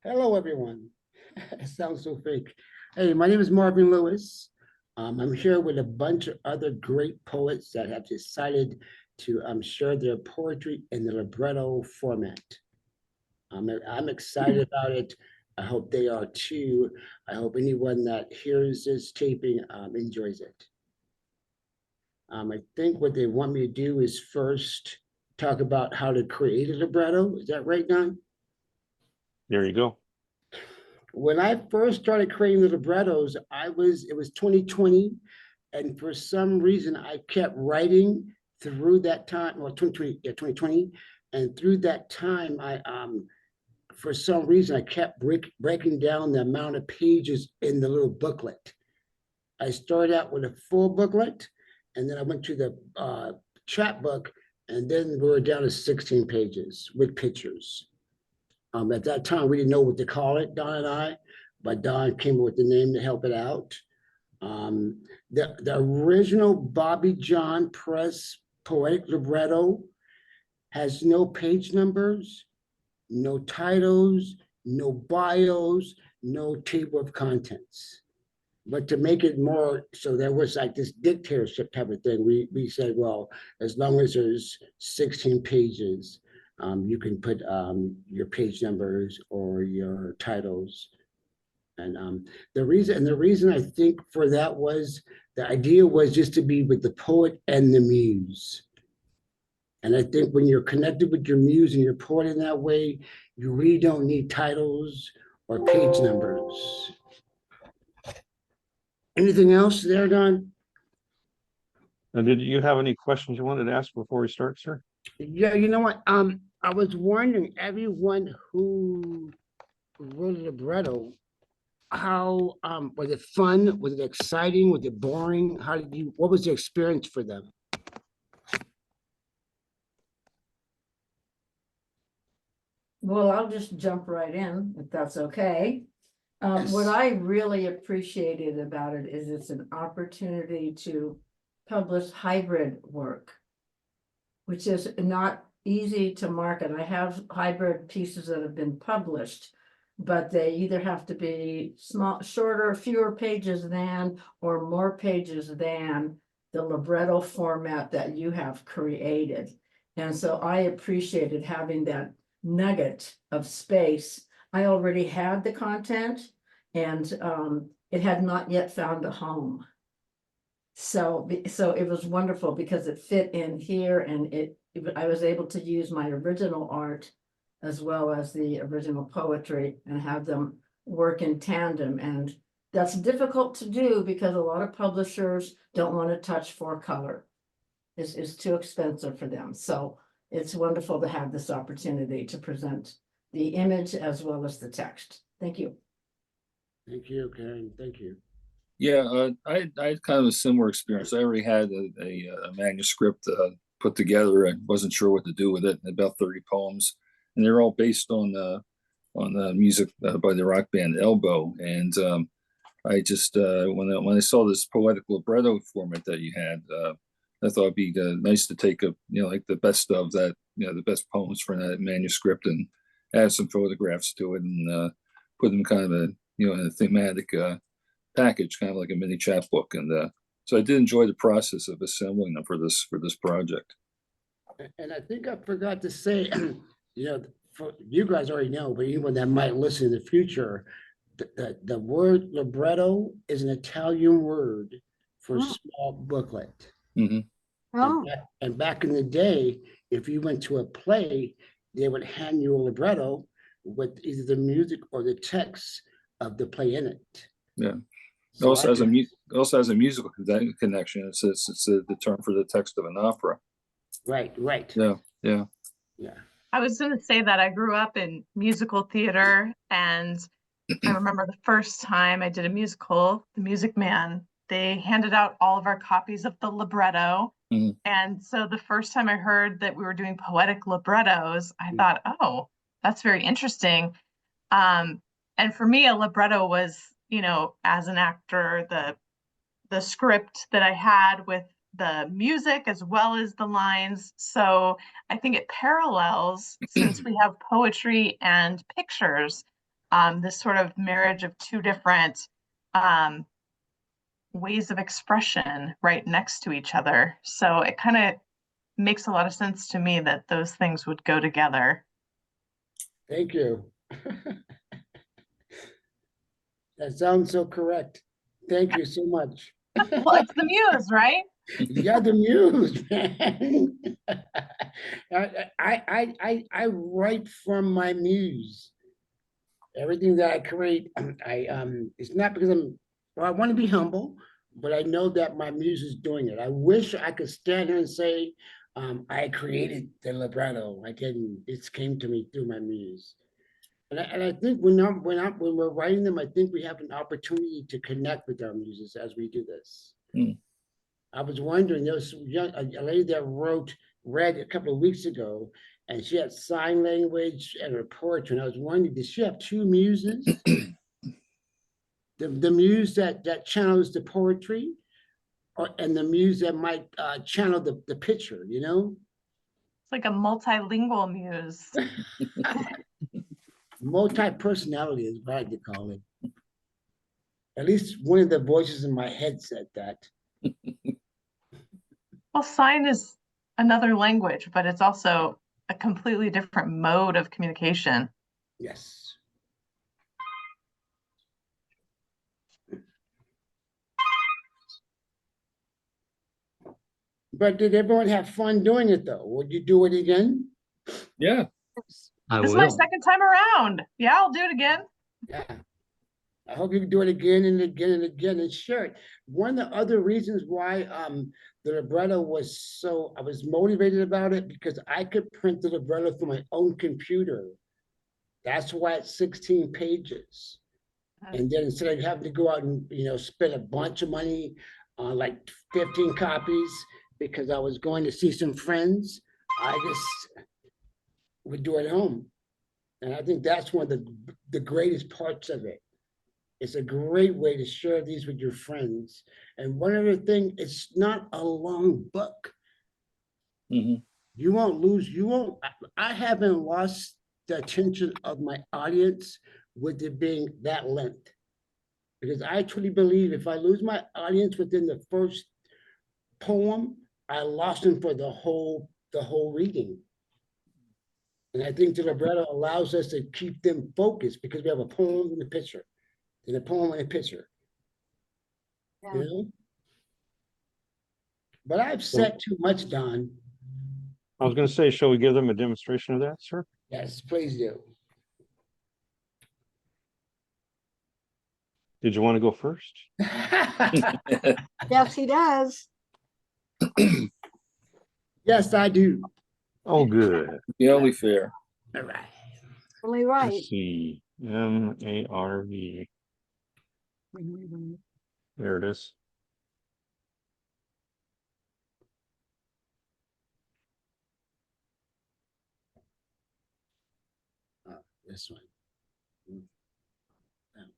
Hello, everyone. It sounds so fake. Hey, my name is Marvinlouis. I'm here with a bunch of other great poets that have decided to share their poetry in the libretto format. I'm excited about it. I hope they are too. I hope anyone that hears this taping enjoys it. I think what they want me to do is first talk about how to create a libretto. Is that right, Don? There you go. When I first started creating the librettos, it was 2020, and for some reason I kept writing through that time, well, 2020, and through that time, for some reason I kept breaking down the amount of pages in the little booklet. I started out with a full booklet, and then I went to the chapbook, and then we were down to 16 pages with pictures. At that time, we didn't know what to call it, Don and I, but Don came up with the name to help it out. The original Bobby John Press poetic libretto has no page numbers, no titles, no bios, no table of contents. But to make it more, so there was like this dictatorship type of thing, we said, well, as long as there's 16 pages, you can put your page numbers or your titles. And the reason I think for that was the idea was just to be with the poet and the muse. And I think when you're connected with your muse and your poet in that way, you really don't need titles or page numbers. Anything else there, Don? And did you have any questions you wanted to ask before we start, sir? Yeah, you know what? I was wondering, everyone who wrote a libretto, how was it fun? Was it exciting? Was it boring? What was the experience for them? Well, I'll just jump right in, if that's okay. What I really appreciated about it is it's an opportunity to publish hybrid work, which is not easy to market. I have hybrid pieces that have been published, but they either have to be small, shorter, fewer pages than, or more pages than the libretto format that you have created. And so I appreciated having that nugget of space. I already had the content, and it had not yet found a home. So it was wonderful because it fit in here, and I was able to use my original art as well as the original poetry and have them work in tandem. And that's difficult to do because a lot of publishers don't want to touch 4-color. It's too expensive for them. So it's wonderful to have this opportunity to present the image as well as the text. Thank you. Thank you, Karen. Thank you. Yeah, I had kind of a similar experience. I already had a manuscript put together. I wasn't sure what to do with it. About 30 poems, and they're all based on the music by the rock band Elbow. And I just when I saw this poetic libretto format that you had, I thought it'd be nice to take like the best of that, the best poems from that manuscript and add some photographs to it and put them kind of in a thematic package, kind of like a mini chapbook. And so I did enjoy the process of assembling them for this project. And I think I forgot to say, for you guys already know, but anyone that might listen in the future, the word libretto is an Italian word for small booklet. Mm-hmm. Oh. And back in the day, if you went to a play, they would hand you a libretto with either the music or the text of the play in it. Yeah. So also has a musical connection. It's the term for the text of an opera. Right. Yeah. I was going to say that I grew up in musical theater, and I remember the first time I did a musical, The Music Man, they handed out all of our copies of the libretto. Mm-hmm. And so the first time I heard that we were doing poetic librettos, I thought, oh, that's very interesting. And for me, a libretto was, as an actor, the script that I had with the music as well as the lines. So I think it parallels, since we have poetry and pictures, this sort of marriage of two different ways of expression right next to each other. So it kind of makes a lot of sense to me that those things would go together. Thank you. That sounds so correct. Thank you so much. Well, it's the muse, right? You're the muse, man. I write from my muse. Everything that I create, it's not because I want to be humble, but I know that my muse is doing it. I wish I could stand here and say, I created the libretto. I didn't. It came to me through my muse. And I think when we're writing them, I think we have an opportunity to connect with our muses as we do this. I was wondering, there was a lady that read a couple of weeks ago, and she had sign language and her poetry. And I was wondering, did she have two muses? The muse that channels the poetry, and the muse that might channel the picture, you know? It's like a multilingual muse. Multi-personality is what I could call it. At least one of the voices in my head said that. Well, sign is another language, but it's also a completely different mode of communication. Yes. But did everyone have fun doing it though? Would you do it again? Yeah. This is my second time around. Yeah, I'll do it again. Yeah. I hope you can do it again and again and again and share it. One of the other reasons why the libretto was so, I was motivated about it because I could print the libretto from my own computer. That's why it's 16 pages. And then instead of having to go out and, spend a bunch of money on like 15 copies because I was going to see some friends, I just would do it at home. And I think that's one of the greatest parts of it. It's a great way to share these with your friends. And one other thing, it's not a long book. Mhm. You won't, I haven't lost the attention of my audience with it being that length. Because I truly believe if I lose my audience within the first poem, I lost them for the whole reading. And I think the libretto allows us to keep them focused because we have a poem and a picture. And a poem and a picture. Yeah. You know? But I've said too much, Don. I was gonna say, shall we give them a demonstration of that, sir? Yes, please do. Did you want to go first? Yes, he does. Yes, I do. Oh, good. The only fair. All right. Only right. Let's see. MARV. There it is. This one.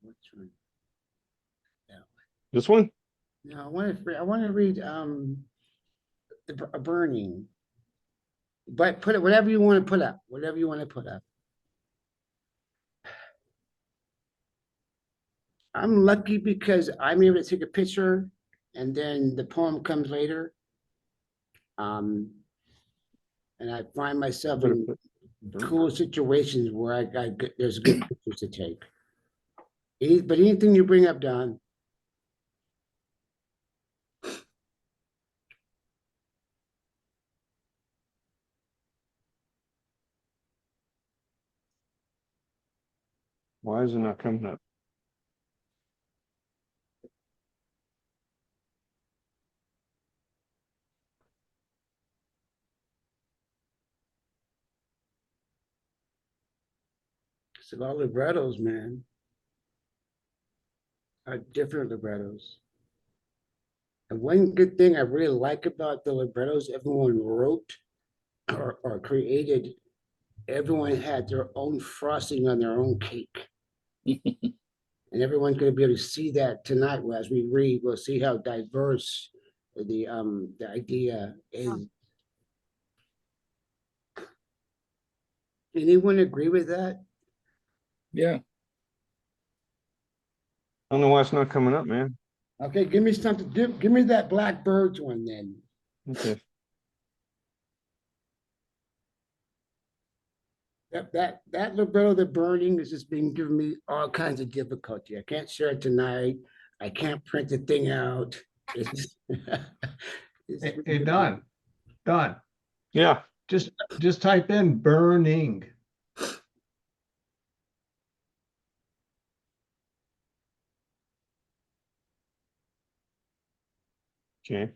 Which one? This one? No, I want to read a burning. But put it whatever you want to put up. Whatever you want to put up. I'm lucky because I'm able to take a picture and then the poem comes later. And I find myself Better in put- cool situations where there's good pictures to take. But anything you bring up, Don. Why is it not coming up? It's about librettos, man. Are different librettos. And one good thing I really like about the librettos everyone wrote or created, everyone had their own frosting on their own cake. And everyone's going to be able to see that tonight as we read. We'll see how diverse the idea is. Anyone agree with that? Yeah. I don't know why it's not coming up, man. Okay, give me something, give me that Blackbirds one then. Okay. That libretto, The Burning, is just been giving me all kinds of difficulty. I can't share it tonight. I can't print the thing out. It's, Hey, Don, Yeah. just type in burning. Okay.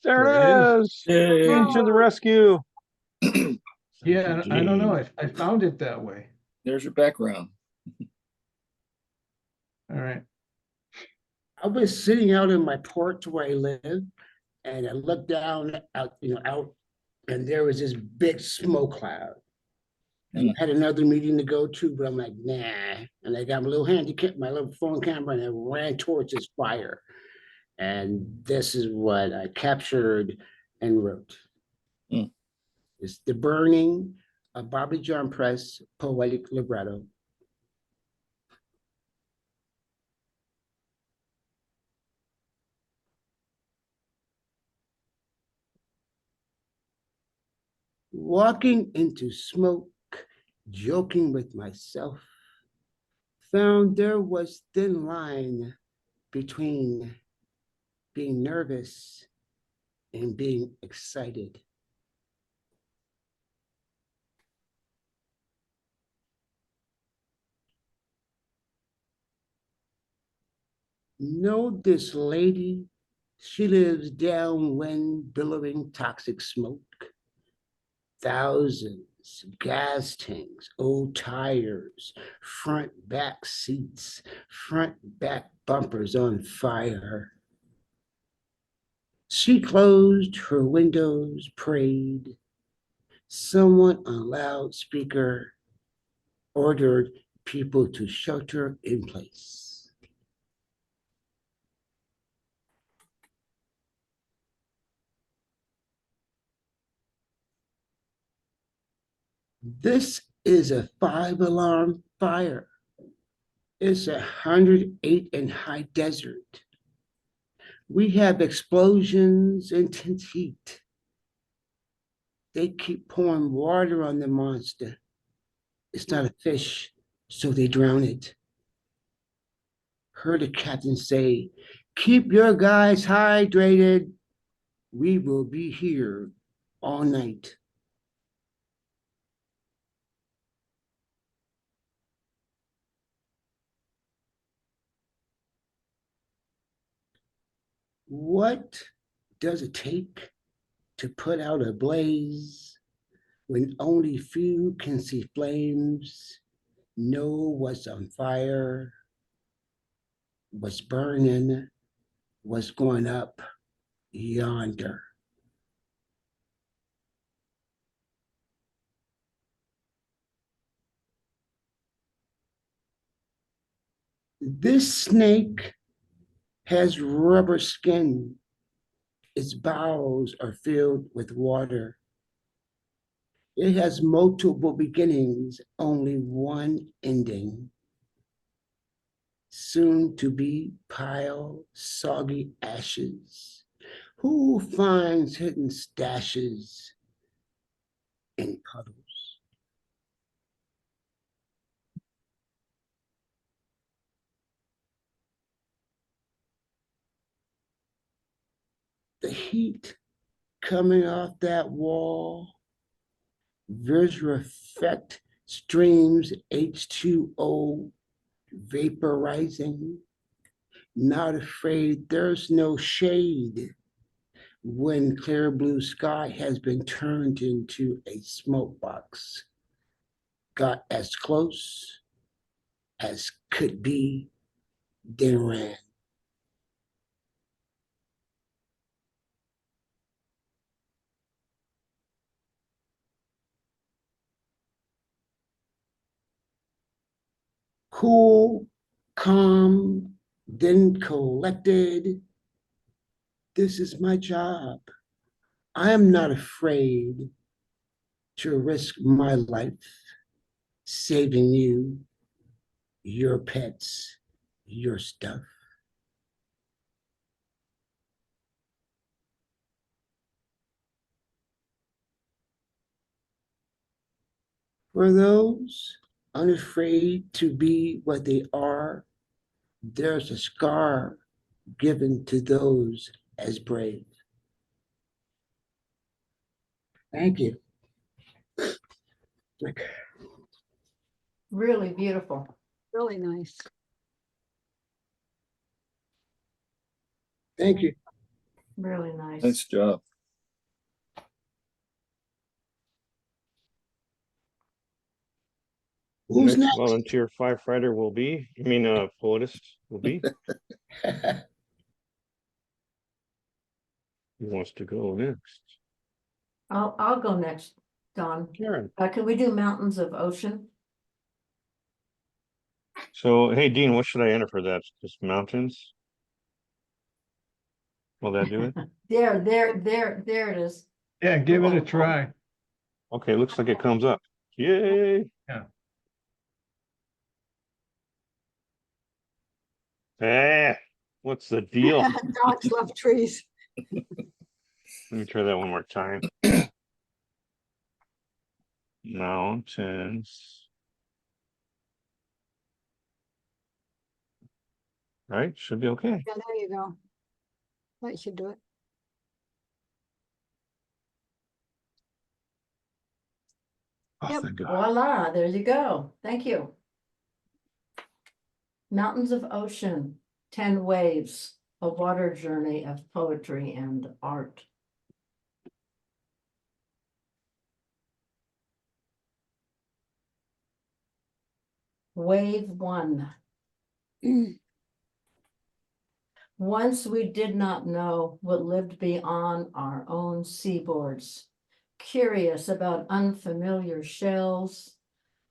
There There it is. Yay. Queen to the rescue. Yeah, I don't know. I found it that way. There's your background. All right. I was sitting out in my porch where I live, and I looked down out, and there was this big smoke cloud. And I had another meeting to go to, but I'm like, nah. And I got my little phone camera, and I ran towards this fire. And this is what I captured and wrote. Mm. It's The Burning, a Bobby John Press poetic libretto. Walking into smoke, joking with myself, found there was thin line between being nervous and being excited. Know this lady, she lives downwind, billowing toxic smoke. Thousands, gas tanks, old tires, front back seats, front back bumpers on fire. She closed her windows, prayed. Someone on loudspeaker ordered people to shelter in place. This is a 5-alarm fire. It's 108 in high desert. We have explosions, intense heat. They keep pouring water on the monster. It's not a fish, so they drown it. Heard the captain say, keep your guys hydrated. We will be here all night. What does it take to put out a blaze when only few can see flames, know what's on fire, what's burning, what's going up yonder? This snake has rubber skin. Its bowels are filled with water. It has multiple beginnings, only one ending. Soon to be pile soggy ashes. Who finds hidden stashes in puddles? The heat coming off that wall, visual effect streams H2O vaporizing. Not afraid, there's no shade when clear blue sky has been turned into a smoke box. Got as close as could be, then ran. Cool, calm, then collected. This is my job. I am not afraid to risk my life saving you. your pets, your stuff. For those unafraid to be what they are, there's a scar given to those as brave. Thank you. Really beautiful. Really nice. Thank you. Really nice. Nice job. Who's Next next? volunteer firefighter will be, poetess will be, who wants to go next? I'll go next, Don. Karen. Can we do Mountains of Ocean? So, hey, Dean, what should I enter for that? Just mountains? Will that do it? There it is. Yeah, give it a try. Okay, looks like it comes up. Yay. Yeah. Ah, what's the deal? Dogs love trees. Let me try that one more time. Mountains. Right, should be okay. Yeah, there you go. That should do it. Oh, Yep. thank God. Voila, there you go. Thank you. Mountains of Ocean, 10 Waves, a water journey of poetry and art. Wave 1. Once we did not know what lived beyond our own seaboards, curious about unfamiliar shells,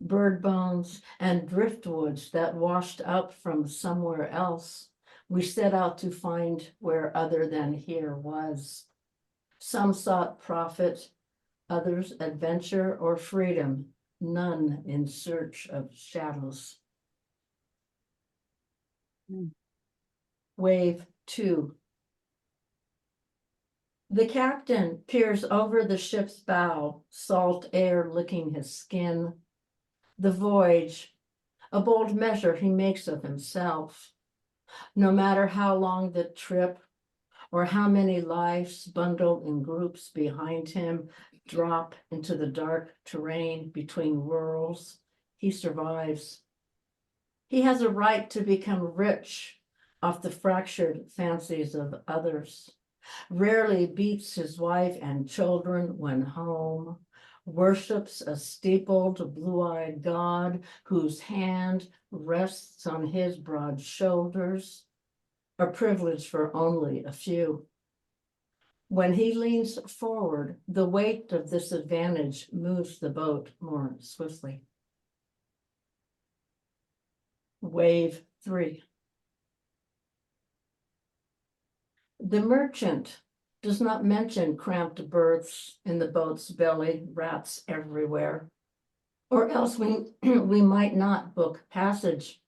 bird bones, and driftwoods that washed up from somewhere else. We set out to find where other than here was. Some sought profit, others adventure or freedom, none in search of shadows. Wave 2. The captain peers over the ship's bow, salt air licking his skin. The voyage, a bold measure he makes of himself. No matter how long the trip or how many lives bundled in groups behind him drop into the dark terrain between worlds, he survives. He has a right to become rich off the fractured fancies of others. Rarely beats his wife and children when home, worships a steepled, blue-eyed God whose hand rests on his broad shoulders, a privilege for only a few. When he leans forward, the weight of this advantage moves the boat more swiftly. Wave 3. The merchant does not mention cramped berths in the boat's belly, rats everywhere, or else we might not book passage.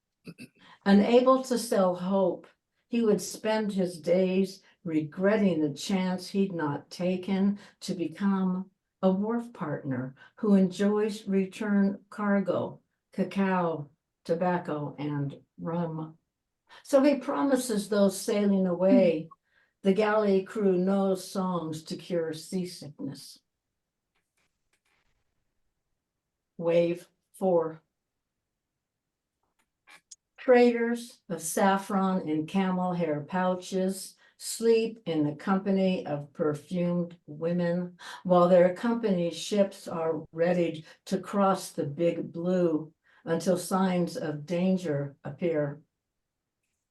Unable to sell hope, he would spend his days regretting the chance he'd not taken to become a wharf partner who enjoys return cargo, cacao, tobacco, and rum. So he promises those sailing away the galley crew knows songs to cure seasickness. Wave 4. Traders of saffron in camel hair pouches sleep in the company of perfumed women while their company ships are readied to cross the big blue until signs of danger appear.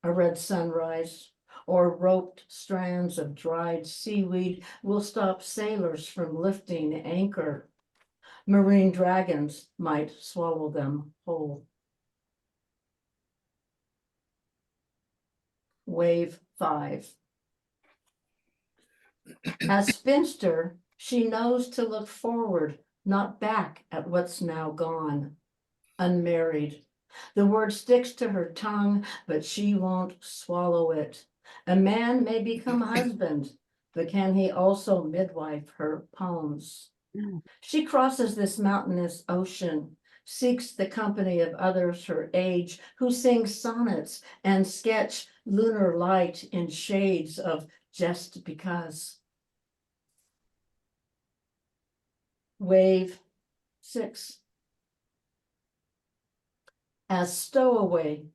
A red sunrise or roped strands of dried seaweed will stop sailors from lifting anchor. Marine dragons might swallow them whole. Wave 5. As spinster, she knows to look forward, not back at what's now gone. Unmarried, The word sticks to her tongue, but she won't swallow it. A man may become husband, but can he also midwife her poems? She crosses this mountainous ocean, seeks the company of others her age, who sing sonnets and sketch lunar light in shades of just because. Wave 6. As stowaway,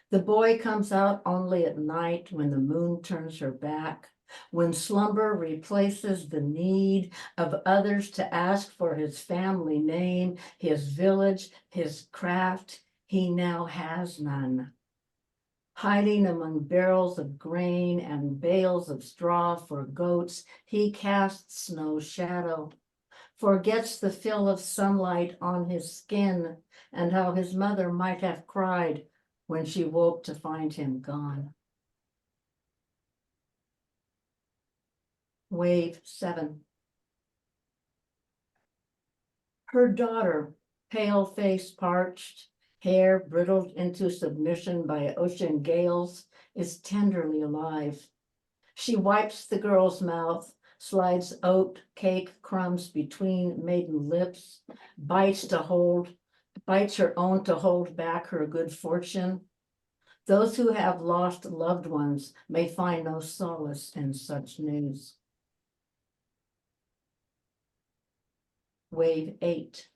the boy comes out only at night when the moon turns her back, when slumber replaces the need of others to ask for his family name, his village, his craft. He now has none. Hiding among barrels of grain and bales of straw for goats, he casts no shadow, forgets the fill of sunlight on his skin and how his mother might have cried when she woke to find him gone. Wave 7. Her daughter, pale face parched, hair brittled into submission by ocean gales, is tenderly alive. She wipes the girl's mouth, slides oat cake crumbs between maiden lips, bites her own to hold back her good fortune. Those who have lost loved ones may find no solace in such news. Wave 8.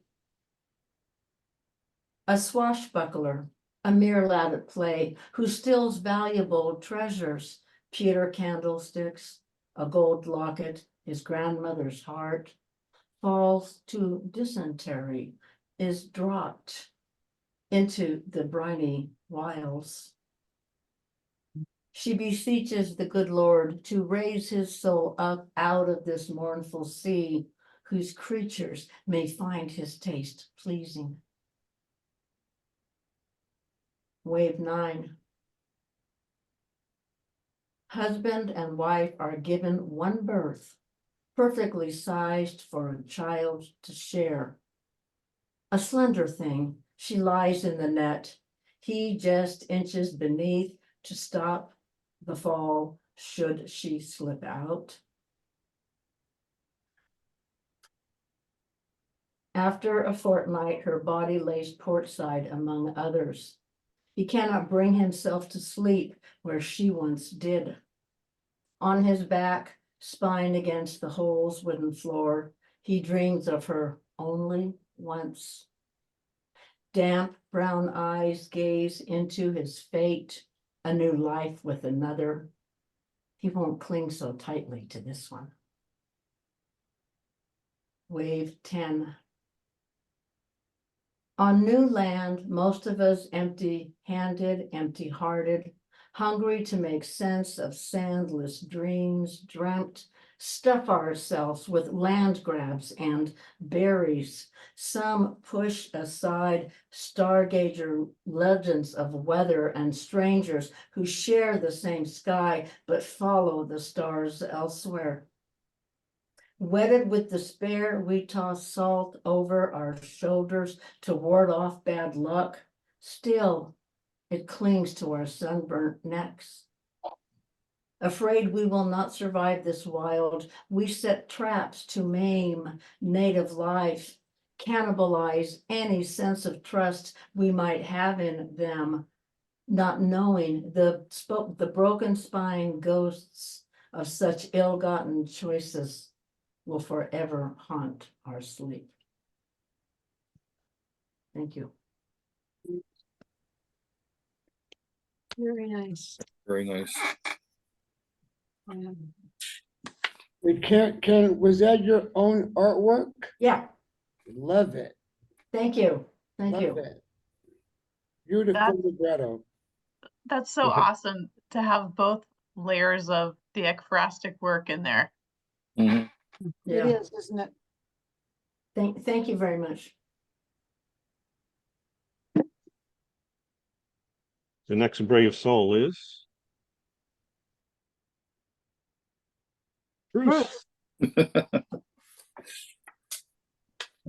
A swashbuckler, a mere lad at play, who steals valuable treasures, pewter candlesticks, a gold locket, his grandmother's heart, falls to dysentery, is dropped into the briny wilds. She beseeches the good Lord to raise his soul up out of this mournful sea, whose creatures may find his taste pleasing. Wave 9. Husband and wife are given one birth, perfectly sized for a child to share. A slender thing, she lies in the net, he just inches beneath to stop the fall should she slip out. After a fortnight, her body lays portside among others. He cannot bring himself to sleep where she once did. On his back, spine against the hole's wooden floor, he dreams of her only once. Damp brown eyes gaze into his fate, a new life with another. He won't cling so tightly to this one. Wave 10. On new land, most of us empty-handed, empty-hearted, hungry to make sense of sandless dreams dreamt, stuff ourselves with land grabs and berries. Some push aside stargazer legends of weather and strangers who share the same sky but follow the stars elsewhere. Wetted with despair, we toss salt over our shoulders to ward off bad luck. Still, it clings to our sunburnt necks. Afraid we will not survive this wild, we set traps to maim native life, cannibalize any sense of trust we might have in them, not knowing the broken spine ghosts of such ill-gotten choices will forever haunt our sleep. Thank you. Very nice. Very nice. Yeah. We can, was that your own artwork? Yeah, Love it. thank you. Thank Love you. it. Beautiful libretto. That's so Okay. awesome to have both layers of the ekphrastic work in there. Mhm. It Yeah, is, isn't it? thank you very much. The next brave soul is Bruce. Bruce.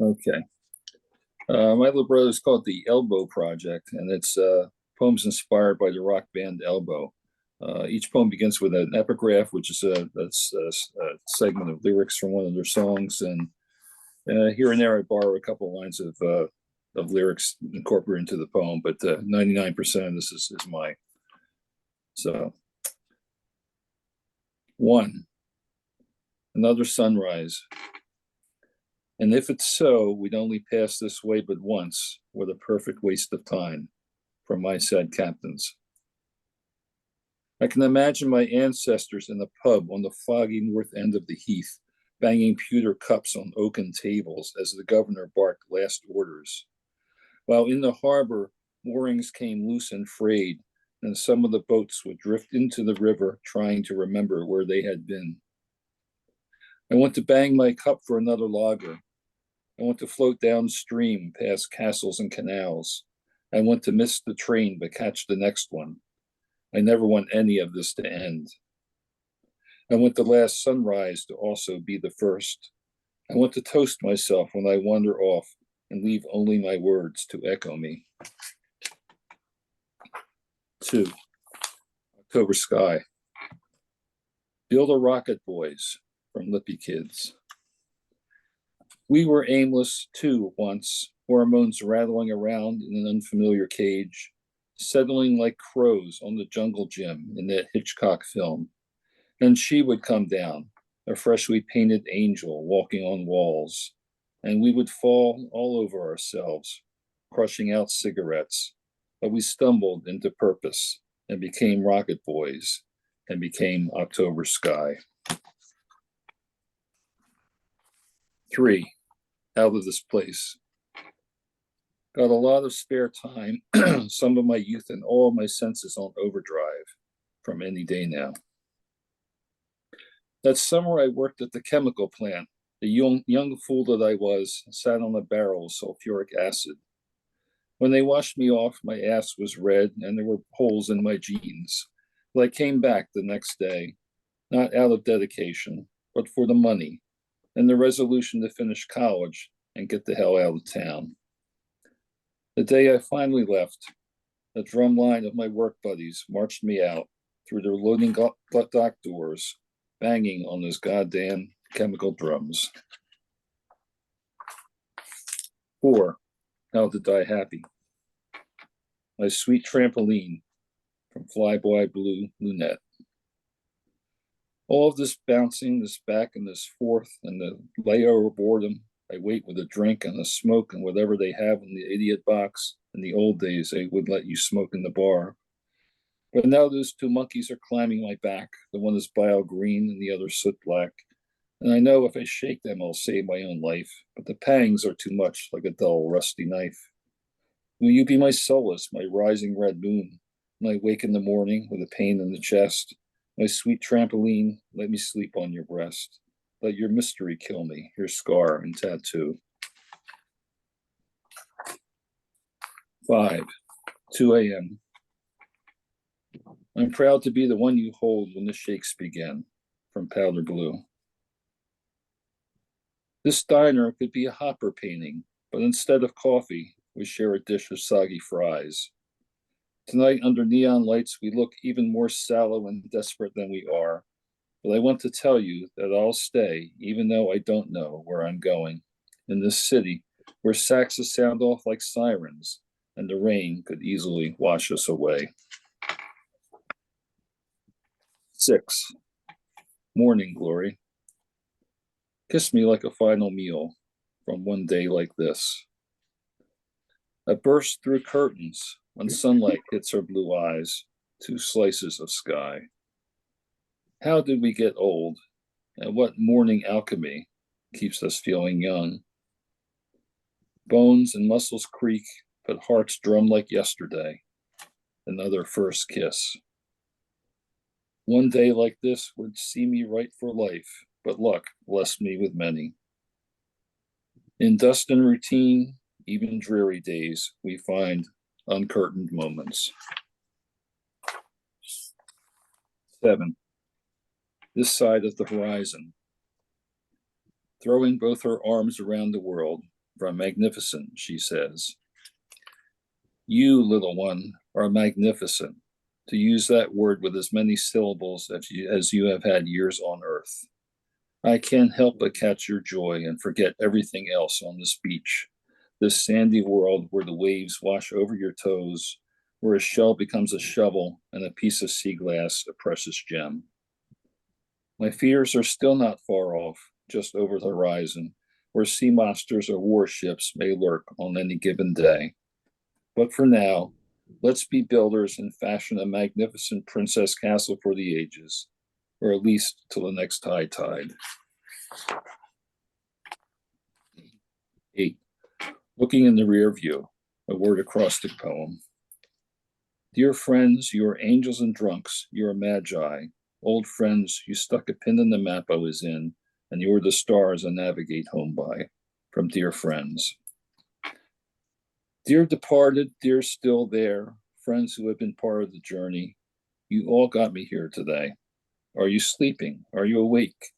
Okay. My libretto is called The Elbow Project, and it's poems inspired by the rock band Elbow. Each poem begins with an epigraph, which is a segment of lyrics from one of their songs, and here and there I borrow a couple of lines of lyrics incorporated into the poem, but 99% of this is mine. So, 1. Another sunrise. And if it's so, we'd only pass this way but once, what a perfect waste of time, from my sad captains. I can imagine my ancestors in a pub on the foggy north end of the heath, banging pewter cups on oaken tables as the governor barked last orders. While in the harbor, moorings came loose and frayed, and some of the boats would drift into the river, trying to remember where they had been. I want to bang my cup for another lager. I want to float downstream past castles and canals. I want to miss the train but catch the next one. I never want any of this to end. I want the last sunrise to also be the first. I want to toast myself when I wander off and leave only my words to echo me. 2. October Sky. Build a rocket, boys, from Lippy Kids. We were aimless too once, hormones rattling around in an unfamiliar cage, settling like crows on the jungle gym in that Hitchcock film. Then she would come down, a freshly painted angel walking on walls, and we would fall all over ourselves, crushing out cigarettes. But we stumbled into purpose and became rocket boys and became October Sky. 3. Out of this place. Got a lot of spare time, some of my youth and all my senses on overdrive from any day now. That summer I worked at the chemical plant. The young fool that I was sat on a barrel of sulfuric acid. When they washed me off, my ass was red and there were holes in my jeans. But I came back the next day, not out of dedication, but for the money and the resolution to finish college and get the hell out of town. The day I finally left, the drum line of my work buddies marched me out through their loading dock doors, banging on those goddamn chemical drums. 4. How to Die Happy. My sweet trampoline from Flyboy Blue Lunette. All of this bouncing, this back and this forth, and the layover boredom, I wait with a drink and a smoke and whatever they have in the idiot box. In the old days, they would let you smoke in the bar. But now those 2 monkeys are climbing my back. The one is bile green and the other soot black. And I know if I shake them, I'll save my own life. But the pangs are too much, like a dull, rusty knife. Will you be my solace, my rising red moon? When I wake in the morning with a pain in the chest, my sweet trampoline, let me sleep on your breast. Let your mystery kill me, your scar and tattoo. 5, 2 a.m. I'm proud to be the one you hold when the shakes begin, from Powder Blue. This diner could be a Hopper painting, but instead of coffee, we share a dish of soggy fries. Tonight, under neon lights, we look even more sallow and desperate than we are. But I want to tell you that I'll stay, even though I don't know where I'm going, in this city where saxes sound off like sirens, and the rain could easily wash us away. 6. Morning Glory. Kiss me like a final meal from one day like this. I burst through curtains when sunlight hits her blue eyes, 2 slices of sky. How did we get old, and what morning alchemy keeps us feeling young? Bones and muscles creak, but hearts drum like yesterday. Another first kiss. One day like this would see me right for life, but luck blessed me with many. In dust and routine, even dreary days, we find uncurtained moments. 7. This side of the horizon. Throwing both her arms around the world, from magnificent, she says. You, little one, are magnificent, to use that word with as many syllables as you have had years on earth. I can't help but catch your joy and forget everything else on this beach, this sandy world where the waves wash over your toes, where a shell becomes a shovel and a piece of sea glass a precious gem. My fears are still not far off, just over the horizon, where sea monsters or warships may lurk on any given day. But for now, let's be builders and fashion a magnificent princess castle for the ages, or at least till the next high tide. 8. Looking in the rear view, a word acrostic poem. Dear friends, you are angels and drunks, you are magi. Old friends, you stuck a pin in the map I was in, and you are the stars I navigate home by. From dear friends. Dear departed, dear still there, friends who have been part of the journey, you all got me here today. Are you sleeping? Are you awake?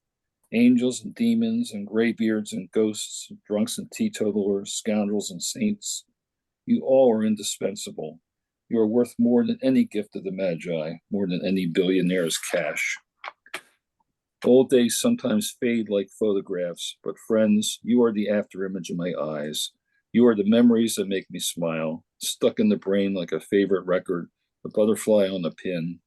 Angels and demons and graybeards and ghosts, drunks and teetotalers, scoundrels and saints, you all are indispensable. You are worth more than any gift of the Magi, more than any billionaire's cash. Old days sometimes fade like photographs, but friends, you are the afterimage of my eyes. You are the memories that make me smile, stuck in the brain like a favorite record, a butterfly on a pin.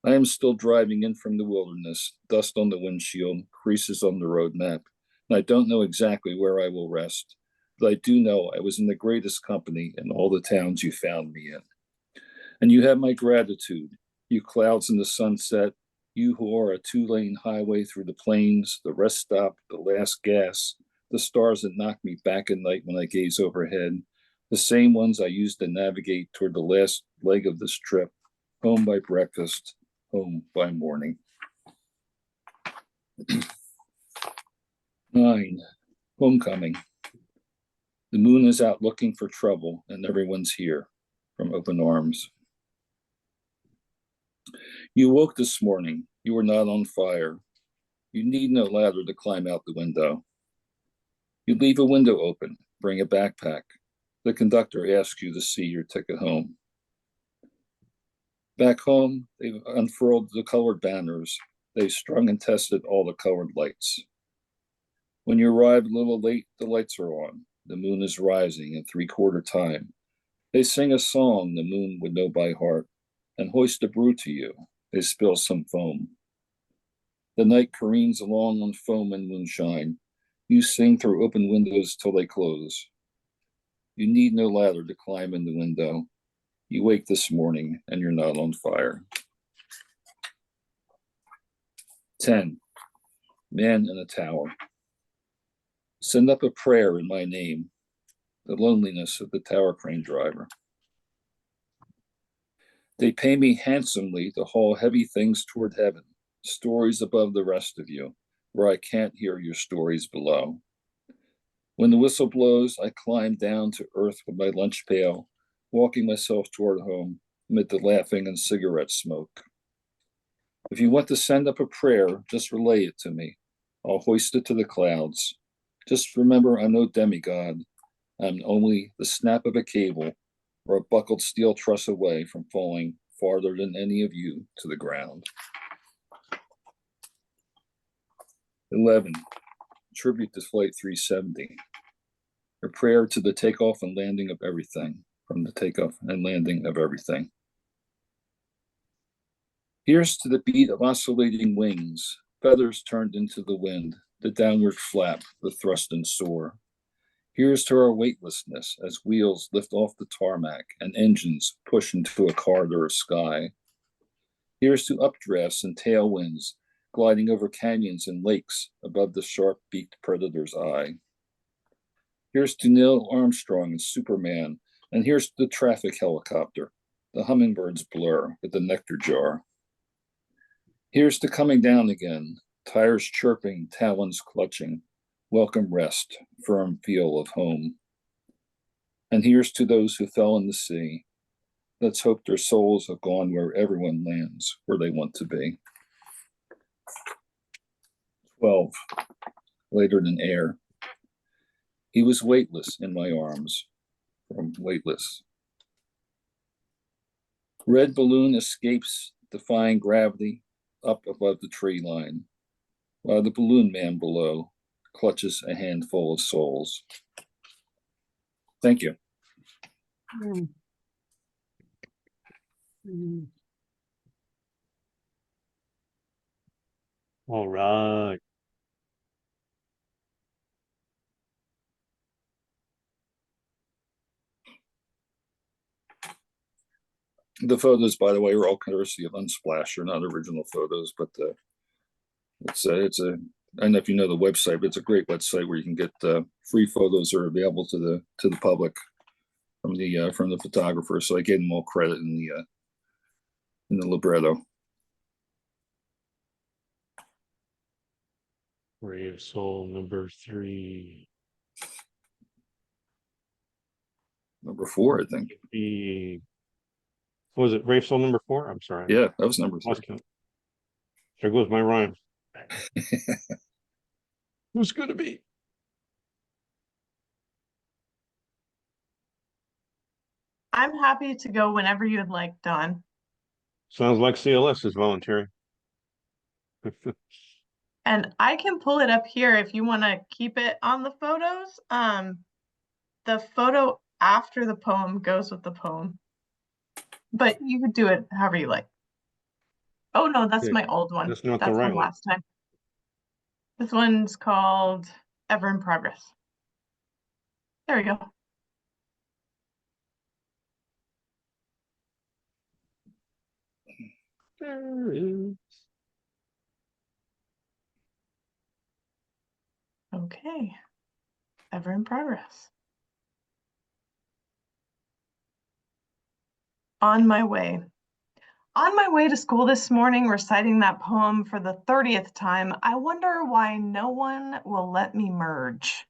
I am still driving in from the wilderness, dust on the windshield, creases on the road map, and I don't know exactly where I will rest, but I do know I was in the greatest company in all the towns you found me in. And you have my gratitude, you clouds in the sunset, you who are a 2-lane highway through the plains, the rest stop, the last gas, the stars that knock me back at night when I gaze overhead, the same ones I used to navigate toward the last leg of this trip, home by breakfast, home by morning. 9. Homecoming. The moon is out looking for trouble, and everyone's here. From Open Arms. You woke this morning. You were not on fire. You need no ladder to climb out the window. You leave a window open, bring a backpack. The conductor asks you to see your ticket home. Back home, they've unfurled the colored banners. They've strung and tested all the colored lights. When you arrive a little late, the lights are on. The moon is rising in 3/4 time. They sing a song the moon would know by heart and hoist a brew to you. They spill some foam. The night careens along on foam and moonshine. You sing through open windows till they close. You need no ladder to climb in the window. You wake this morning and you're not on fire. 10. Man in a tower. Send up a prayer in my name. The loneliness of the tower crane driver. They pay me handsomely to haul heavy things toward heaven, stories above the rest of you, where I can't hear your stories below. When the whistle blows, I climb down to earth with my lunch pail, walking myself toward home amid the laughing and cigarette smoke. If you want to send up a prayer, just relay it to me. I'll hoist it to the clouds. Just remember, I'm no demigod. I'm only the snap of a cable or a buckled steel truss away from falling farther than any of you to the ground. 11. Tribute to Flight 370. A prayer to the takeoff and landing of everything, from the takeoff and landing of everything. Here's to the beat of oscillating wings, feathers turned into the wind, the downward flap, the thrust and soar. Here's to our weightlessness as wheels lift off the tarmac and engines push into a corridor of sky. Here's to updrafts and tailwinds gliding over canyons and lakes above the sharp-beaked predator's eye. Here's to Neil Armstrong and Superman, and here's to the traffic helicopter, the hummingbird's blur with the nectar jar. Here's to coming down again, tires chirping, talons clutching, welcome rest, firm feel of home. And here's to those who fell in the sea. Let's hope their souls have gone where everyone lands, where they want to be. 12. Later than air. He was weightless in my arms, from Weightless. Red balloon escapes, defying gravity, up above the tree line, while the balloon man below clutches a handful of souls. Thank you. Mm. Mm. All right. The photos, by the way, are all courtesy of Unsplash. They're not original photos, but it's a I don't know if you know the website, but it's a great website where you can get free photos that are available to the public from the photographer. So I gave them all credit in the libretto. Ray of Soul number 3. Number 4, I think. Was it Ray of Soul number 4? I'm sorry. Yeah, that was number 3. There goes my rhyme. Who's gonna be? I'm happy to go whenever you'd like, Don. Sounds like CLS is volunteering. And I can pull it up here if you want to keep it on the photos. The photo after the poem goes with the poem, but you could do it however you like. Oh no, that's Okay, my old one. that's not the That's right from one. last time. This one's called Ever in Progress. There we go. There is. Okay. Ever in Progress. On my way. On my way to school this morning, reciting that poem for the 30th time, I wonder why no one will let me merge.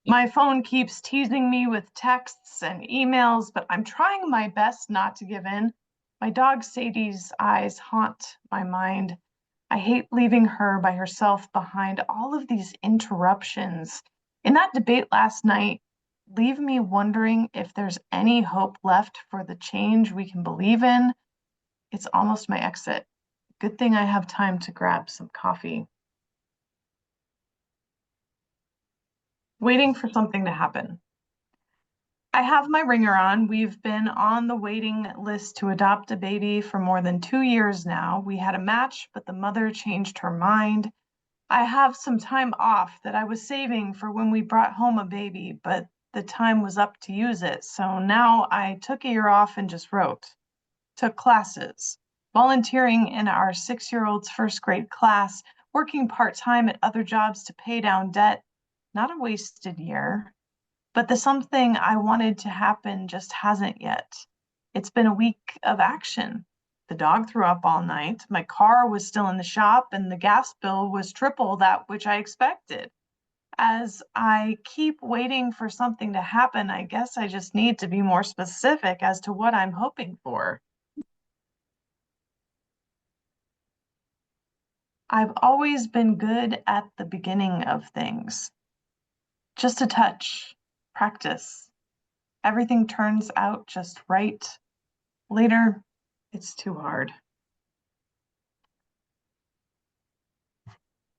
My phone keeps teasing me with texts and emails, but I'm trying my best not to give in. My dog Sadie's eyes haunt my mind. I hate leaving her by herself behind all of these interruptions. In that debate last night, leave me wondering if there's any hope left for the change we can believe in. It's almost my exit. Good thing I have time to grab some coffee. Waiting for something to happen. I have my ringer on. We've been on the waiting list to adopt a baby for more than 2 years now. We had a match, but the mother changed her mind. I have some time off that I was saving for when we brought home a baby, but the time was up to use it. So now I took a year off and just wrote, took classes, volunteering in our 6-year-old's first grade class, working part-time at other jobs to pay down debt. Not a wasted year. But the something I wanted to happen just hasn't yet. It's been a week of action. The dog threw up all night. My car was still in the shop and the gas bill was triple that which I expected. As I keep waiting for something to happen, I guess I just need to be more specific as to what I'm hoping for. I've always been good at the beginning of things. Just a touch, practice. Everything turns out just right. Later, it's too hard.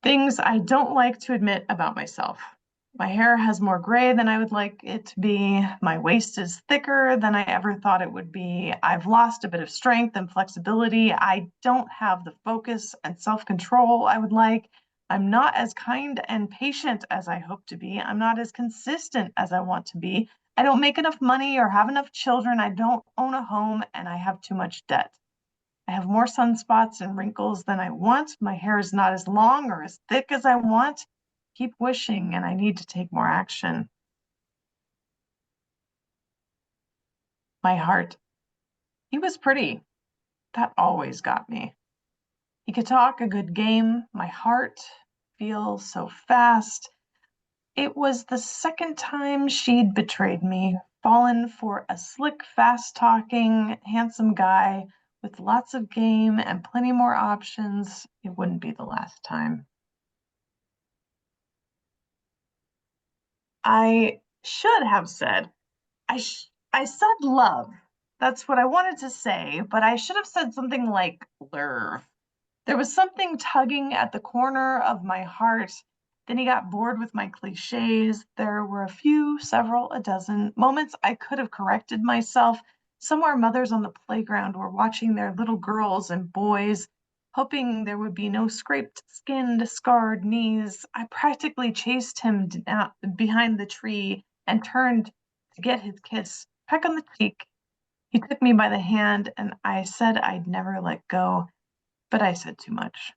Things I don't like to admit about myself. My hair has more gray than I would like it to be. My waist is thicker than I ever thought it would be. I've lost a bit of strength and flexibility. I don't have the focus and self-control I would like. I'm not as kind and patient as I hope to be. I'm not as consistent as I want to be. I don't make enough money or have enough children. I don't own a home and I have too much debt. I have more sunspots and wrinkles than I want. My hair is not as long or as thick as I want. Keep wishing and I need to take more action. My heart. He was pretty. That always got me. He could talk a good game. My heart feels so fast. It was the second time she'd betrayed me, fallen for a slick, fast-talking, handsome guy with lots of game and plenty more options. It wouldn't be the last time. I should have said, I said love. That's what I wanted to say, but I should have said something like lerv. There was something tugging at the corner of my heart. Then he got bored with my cliches. There were a dozen moments I could have corrected myself. Somewhere mothers on the playground were watching their little girls and boys, hoping there would be no scraped skin, scarred knees. I practically chased him behind the tree and turned to get his kiss, peck on the cheek. He took me by the hand and I said I'd never let go, but I said too much.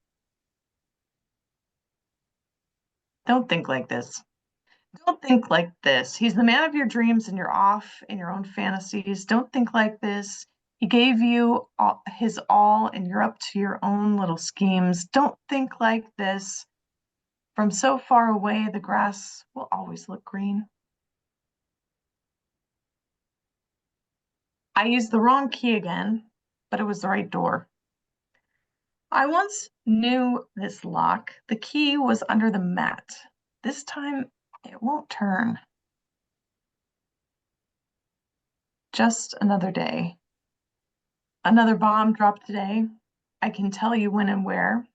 Don't think like this. Don't think like this. He's the man of your dreams and you're off in your own fantasies. Don't think like this. He gave you his all and you're up to your own little schemes. Don't think like this. From so far away, the grass will always look green. I used the wrong key again, but it was the right door. I once knew this lock. The key was under the mat. This time, it won't turn. Just another day. Another bomb dropped today. I can tell you when and where,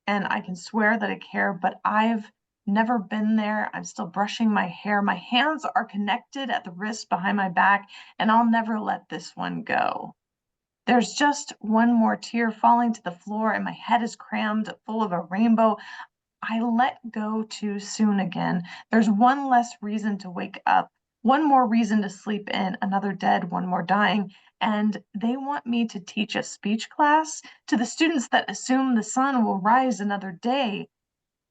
and I can swear that I care, but I've never been there. I'm still brushing my hair. My hands are connected at the wrist behind my back, and I'll never let this one go. There's just one more tear falling to the floor, and my head is crammed full of a rainbow. I let go too soon again. There's one less reason to wake up, one more reason to sleep in, another dead, one more dying. And they want me to teach a speech class to the students that assume the sun will rise another day,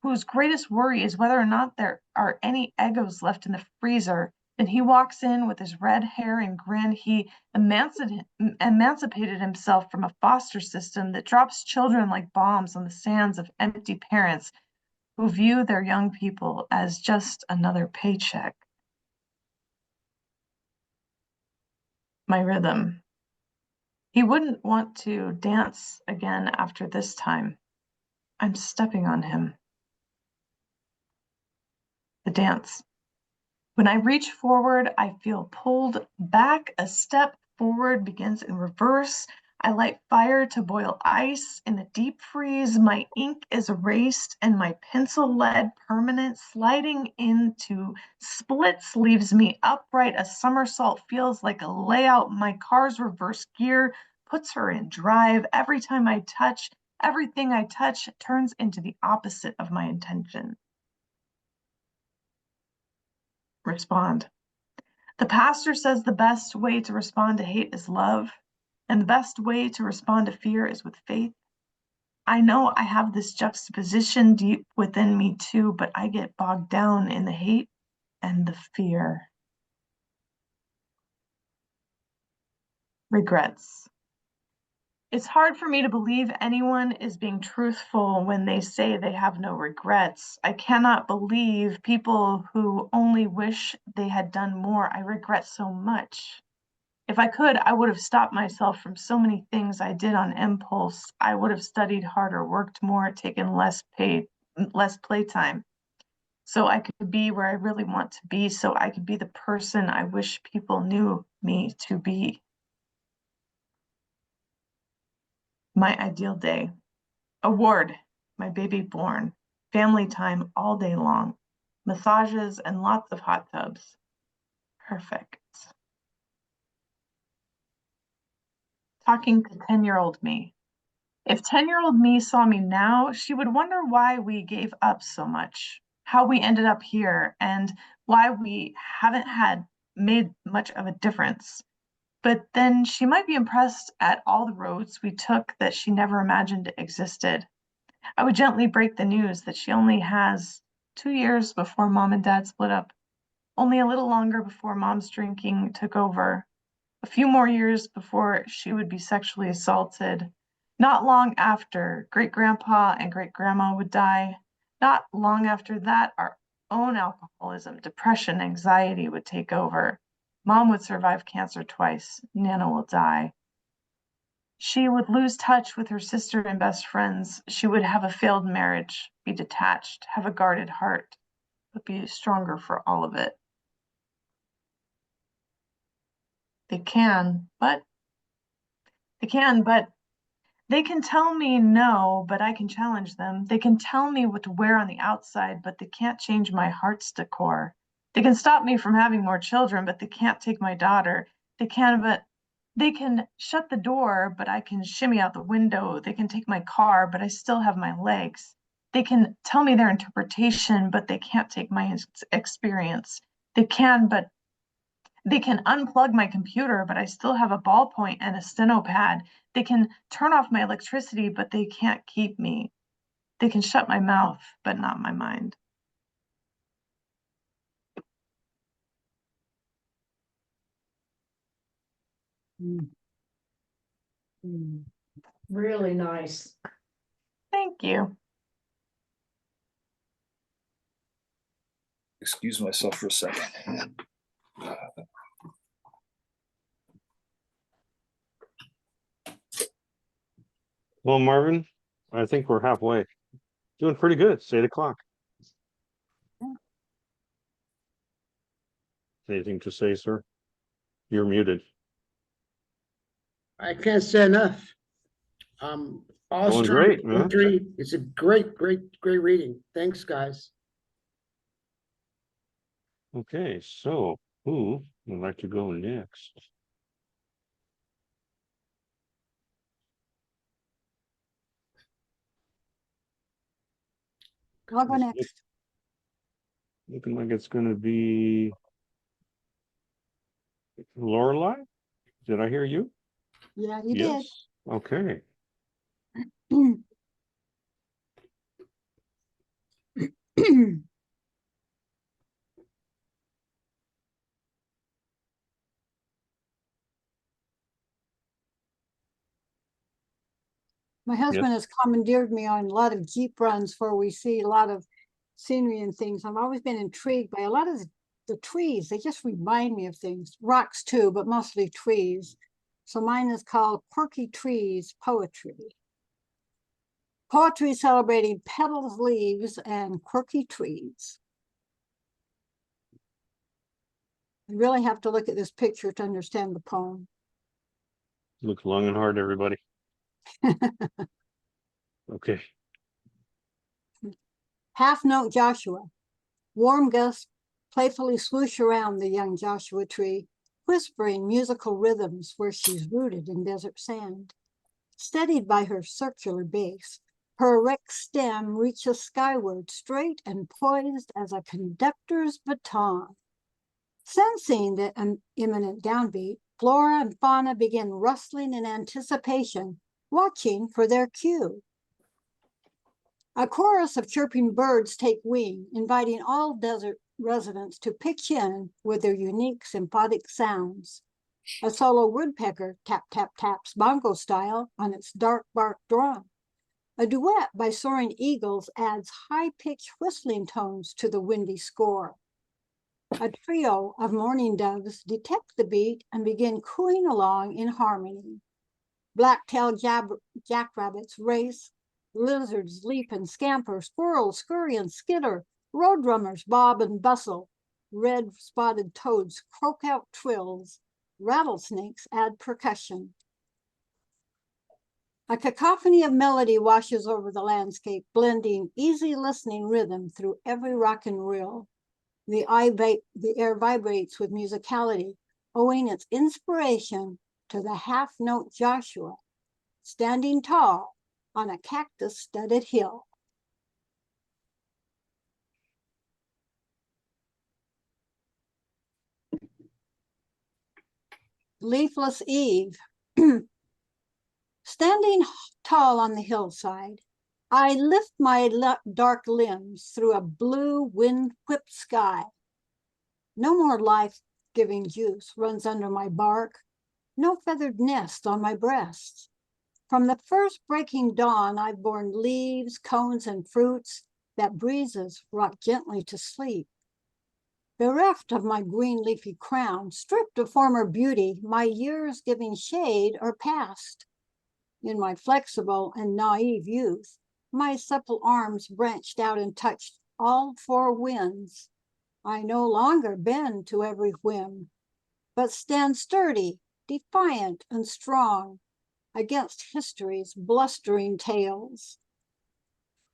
whose greatest worry is whether or not there are any Eggos left in the freezer. Then he walks in with his red hair and grin. He emancipated himself from a foster system that drops children like bombs on the sands of empty parents who view their young people as just another paycheck. My rhythm. He wouldn't want to dance again after this time. I'm stepping on him. The dance. When I reach forward, I feel pulled back. A step forward begins in reverse. I light fire to boil ice in the deep freeze. My ink is erased and my pencil lead permanent. Sliding into splits leaves me upright. A somersault feels like a layout. My car's reverse gear puts her in drive. Every time I touch, everything I touch turns into the opposite of my intention. Respond. The pastor says the best way to respond to hate is love, and the best way to respond to fear is with faith. I know I have this juxtaposition deep within me too, but I get bogged down in the hate and the fear. Regrets. It's hard for me to believe anyone is being truthful when they say they have no regrets. I cannot believe people who only wish they had done more. I regret so much. If I could, I would have stopped myself from so many things I did on impulse. I would have studied harder, worked more, taken less playtime, so I could be where I really want to be, so I could be the person I wish people knew me to be. My ideal day. Award, my baby born. Family time all day long. Massages and lots of hot tubs. Perfect. Talking to 10-year-old me. If 10-year-old me saw me now, she would wonder why we gave up so much, how we ended up here, and why we haven't made much of a difference. But then she might be impressed at all the roads we took that she never imagined existed. I would gently break the news that she only has 2 years before mom and dad split up, only a little longer before mom's drinking took over, a few more years before she would be sexually assaulted. Not long after, great-grandpa and great-grandma would die. Not long after that, our own alcoholism, depression, anxiety would take over. Mom would survive cancer twice. Nana will die. She would lose touch with her sister and best friends. She would have a failed marriage, be detached, have a guarded heart, but be stronger for all of it. They can, but they can, but they can tell me no, but I can challenge them. They can tell me what to wear on the outside, but they can't change my heart's decor. They can stop me from having more children, but they can't take my daughter. They can shut the door, but I can shimmy out the window. They can take my car, but I still have my legs. They can tell me their interpretation, but they can't take my experience. They can unplug my computer, but I still have a ballpoint and a steno pad. They can turn off my electricity, but they can't keep me. They can shut my mouth, but not my mind. Really nice. Thank you. Excuse myself for a second. Well, Marvin, I think we're halfway. Doing pretty good. It's 8 o'clock. Anything to say, sir? You're muted. I can't say enough. All Going strong great, man. poetry. It's a great reading. Thanks, guys. Okay, so who would like to go next? I'll go next. Looking like it's going to be Lorelei. Did I hear you? Yeah, you Yes. Okay. did. My husband has commandeered me on a lot of Jeep runs where we see a lot of scenery and things. I've always been intrigued by a lot of the trees. They just remind me of things, rocks too, but mostly trees. So mine is called Quirky Trees Poetry. Poetry celebrating petals, leaves, and quirky trees. You really have to look at this picture to understand the poem. Look long and hard, everybody. Okay. Half note Joshua. Warm gusts playfully swoosh around the young Joshua tree, whispering musical rhythms where she's rooted in desert sand. Steadied by her circular base, her erect stem reaches skyward, straight and poised as a conductor's baton. Sensing the imminent downbeat, flora and fauna begin rustling in anticipation, watching for their cue. A chorus of chirping birds take wing, inviting all desert residents to pitch in with their unique symphonic sounds. A solo woodpecker tap, tap, taps bongo style on its dark bark drum. A duet by soaring eagles adds high-pitched whistling tones to the windy score. A trio of mourning doves detect the beat and begin cooing along in harmony. Black-tailed jackrabbits race, lizards leap and scamper, squirrels scurry and skitter, road drummers bob and bustle, red-spotted toads croak out trills, rattlesnakes add percussion. A cacophony of melody washes over the landscape, blending easy listening rhythm through every rock and reel. The air vibrates with musicality, owing its inspiration to the half-note Joshua, standing tall on a cactus-studded hill. Leafless Eve. Standing tall on the hillside, I lift my dark limbs through a blue wind-whipped sky. No more life-giving juice runs under my bark, no feathered nest on my breast. From the first breaking dawn, I've borne leaves, cones, and fruits that breezes rock gently to sleep. Bereft of my green leafy crown, stripped of former beauty, my years giving shade are past. In my flexible and naive youth, my supple arms branched out and touched all four winds. I no longer bend to every whim, but stand sturdy, defiant, and strong against history's blustering tales.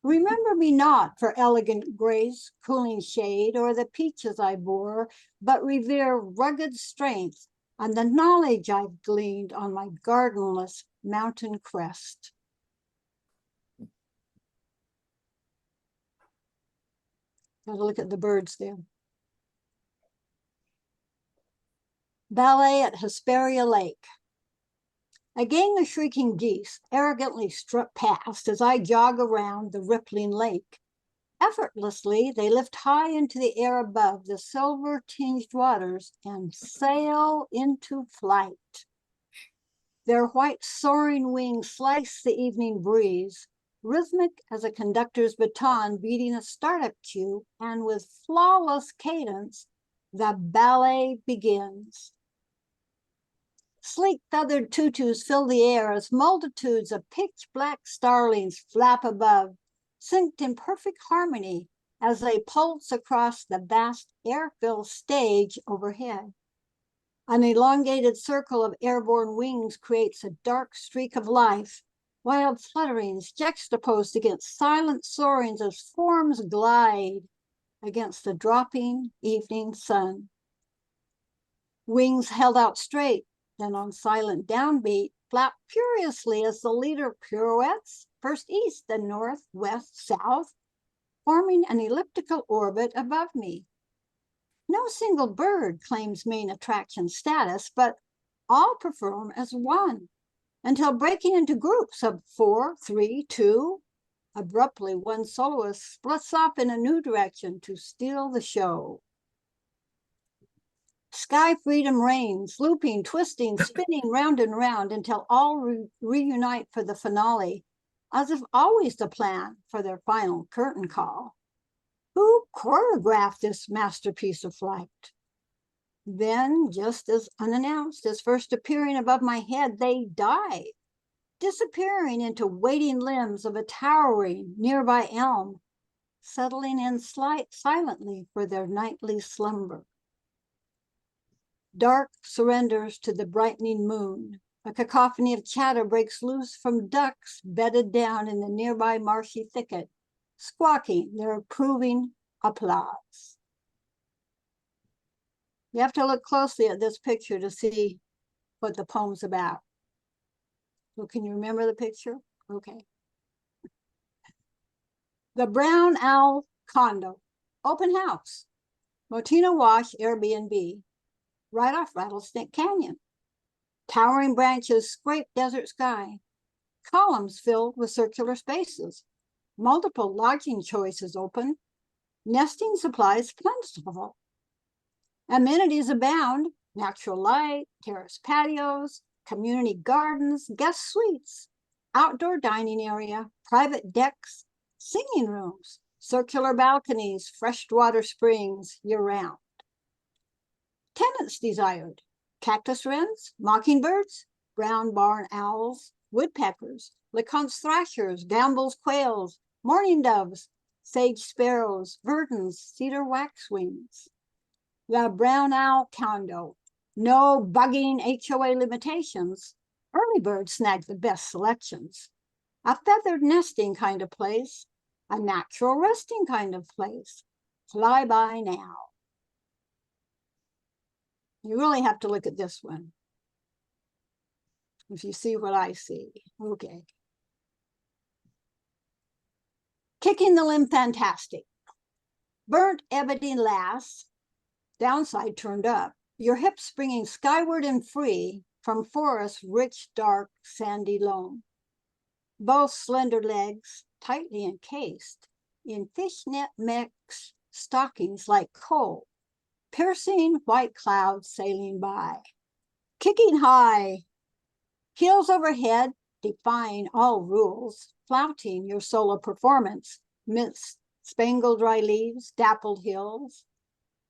Remember me not for elegant grace, cooling shade, or the peaches I bore, but revere rugged strength and the knowledge I've gleaned on my gardenless mountain crest. Have a look at the birds there. Ballet at Hesperia Lake. A gang of shrieking geese arrogantly strut past as I jog around the rippling lake. Effortlessly, they lift high into the air above the silver-tinged waters and sail into flight. Their white soaring wings slice the evening breeze, rhythmic as a conductor's baton beating a startup cue, and with flawless cadence, the ballet begins. Sleek feathered tutus fill the air as multitudes of pitch black starlings flap above, synced in perfect harmony as they pulse across the vast air-filled stage overhead. An elongated circle of airborne wings creates a dark streak of life, wild flutterings juxtaposed against silent soarings as forms glide against the dropping evening sun. Wings held out straight, then on silent downbeat, flap furiously as the leader pirouettes, first east, then north, west, south, forming an elliptical orbit above me. No single bird claims main attraction status, but all perform as one, until breaking into groups of 4, 3, 2, abruptly one soloist splits off in a new direction to steal the show. Sky freedom reigns, looping, twisting, spinning round and round until all reunite for the finale, as if always the plan for their final curtain call. Who choreographed this masterpiece of flight? Then, just as unannounced as first appearing above my head, they die, disappearing into waiting limbs of a towering nearby elm, settling in silently for their nightly slumber. Dark surrenders to the brightening moon. A cacophony of chatter breaks loose from ducks bedded down in the nearby marshy thicket, squawking their approving applause. You have to look closely at this picture to see what the poem's about. So can you remember the picture? Okay. The Brown Owl Condo, open house, Motina Wash Airbnb, right off Rattlesnake Canyon. Towering branches scrape desert sky, columns filled with circular spaces, multiple lodging choices open, nesting supplies plentiful. Amenities abound, natural light, terrace patios, community gardens, guest suites, outdoor dining area, private decks, singing rooms, circular balconies, freshwater springs year-round. Tenants desired: cactus wrens, mockingbirds, brown barn owls, woodpeckers, Leconte's thrashers, Gambel's quails, mourning doves, sage sparrows, verdins, cedar waxwings. The Brown Owl Condo, no bugging HOA limitations. Early birds snag the best selections. A feathered nesting kind of place, a natural resting kind of place. Fly by now. You really have to look at this one. If you see what I see, okay. Kicking the limb fantastic. Burnt ebony lass, downside turned up, your hips springing skyward and free from forest rich, dark, sandy loam. Both slender legs tightly encased in fishnet mix stockings like coal, piercing white clouds sailing by. Kicking high, heels overhead, defying all rules, flouting your solo performance midst spangled dry leaves, dappled hills,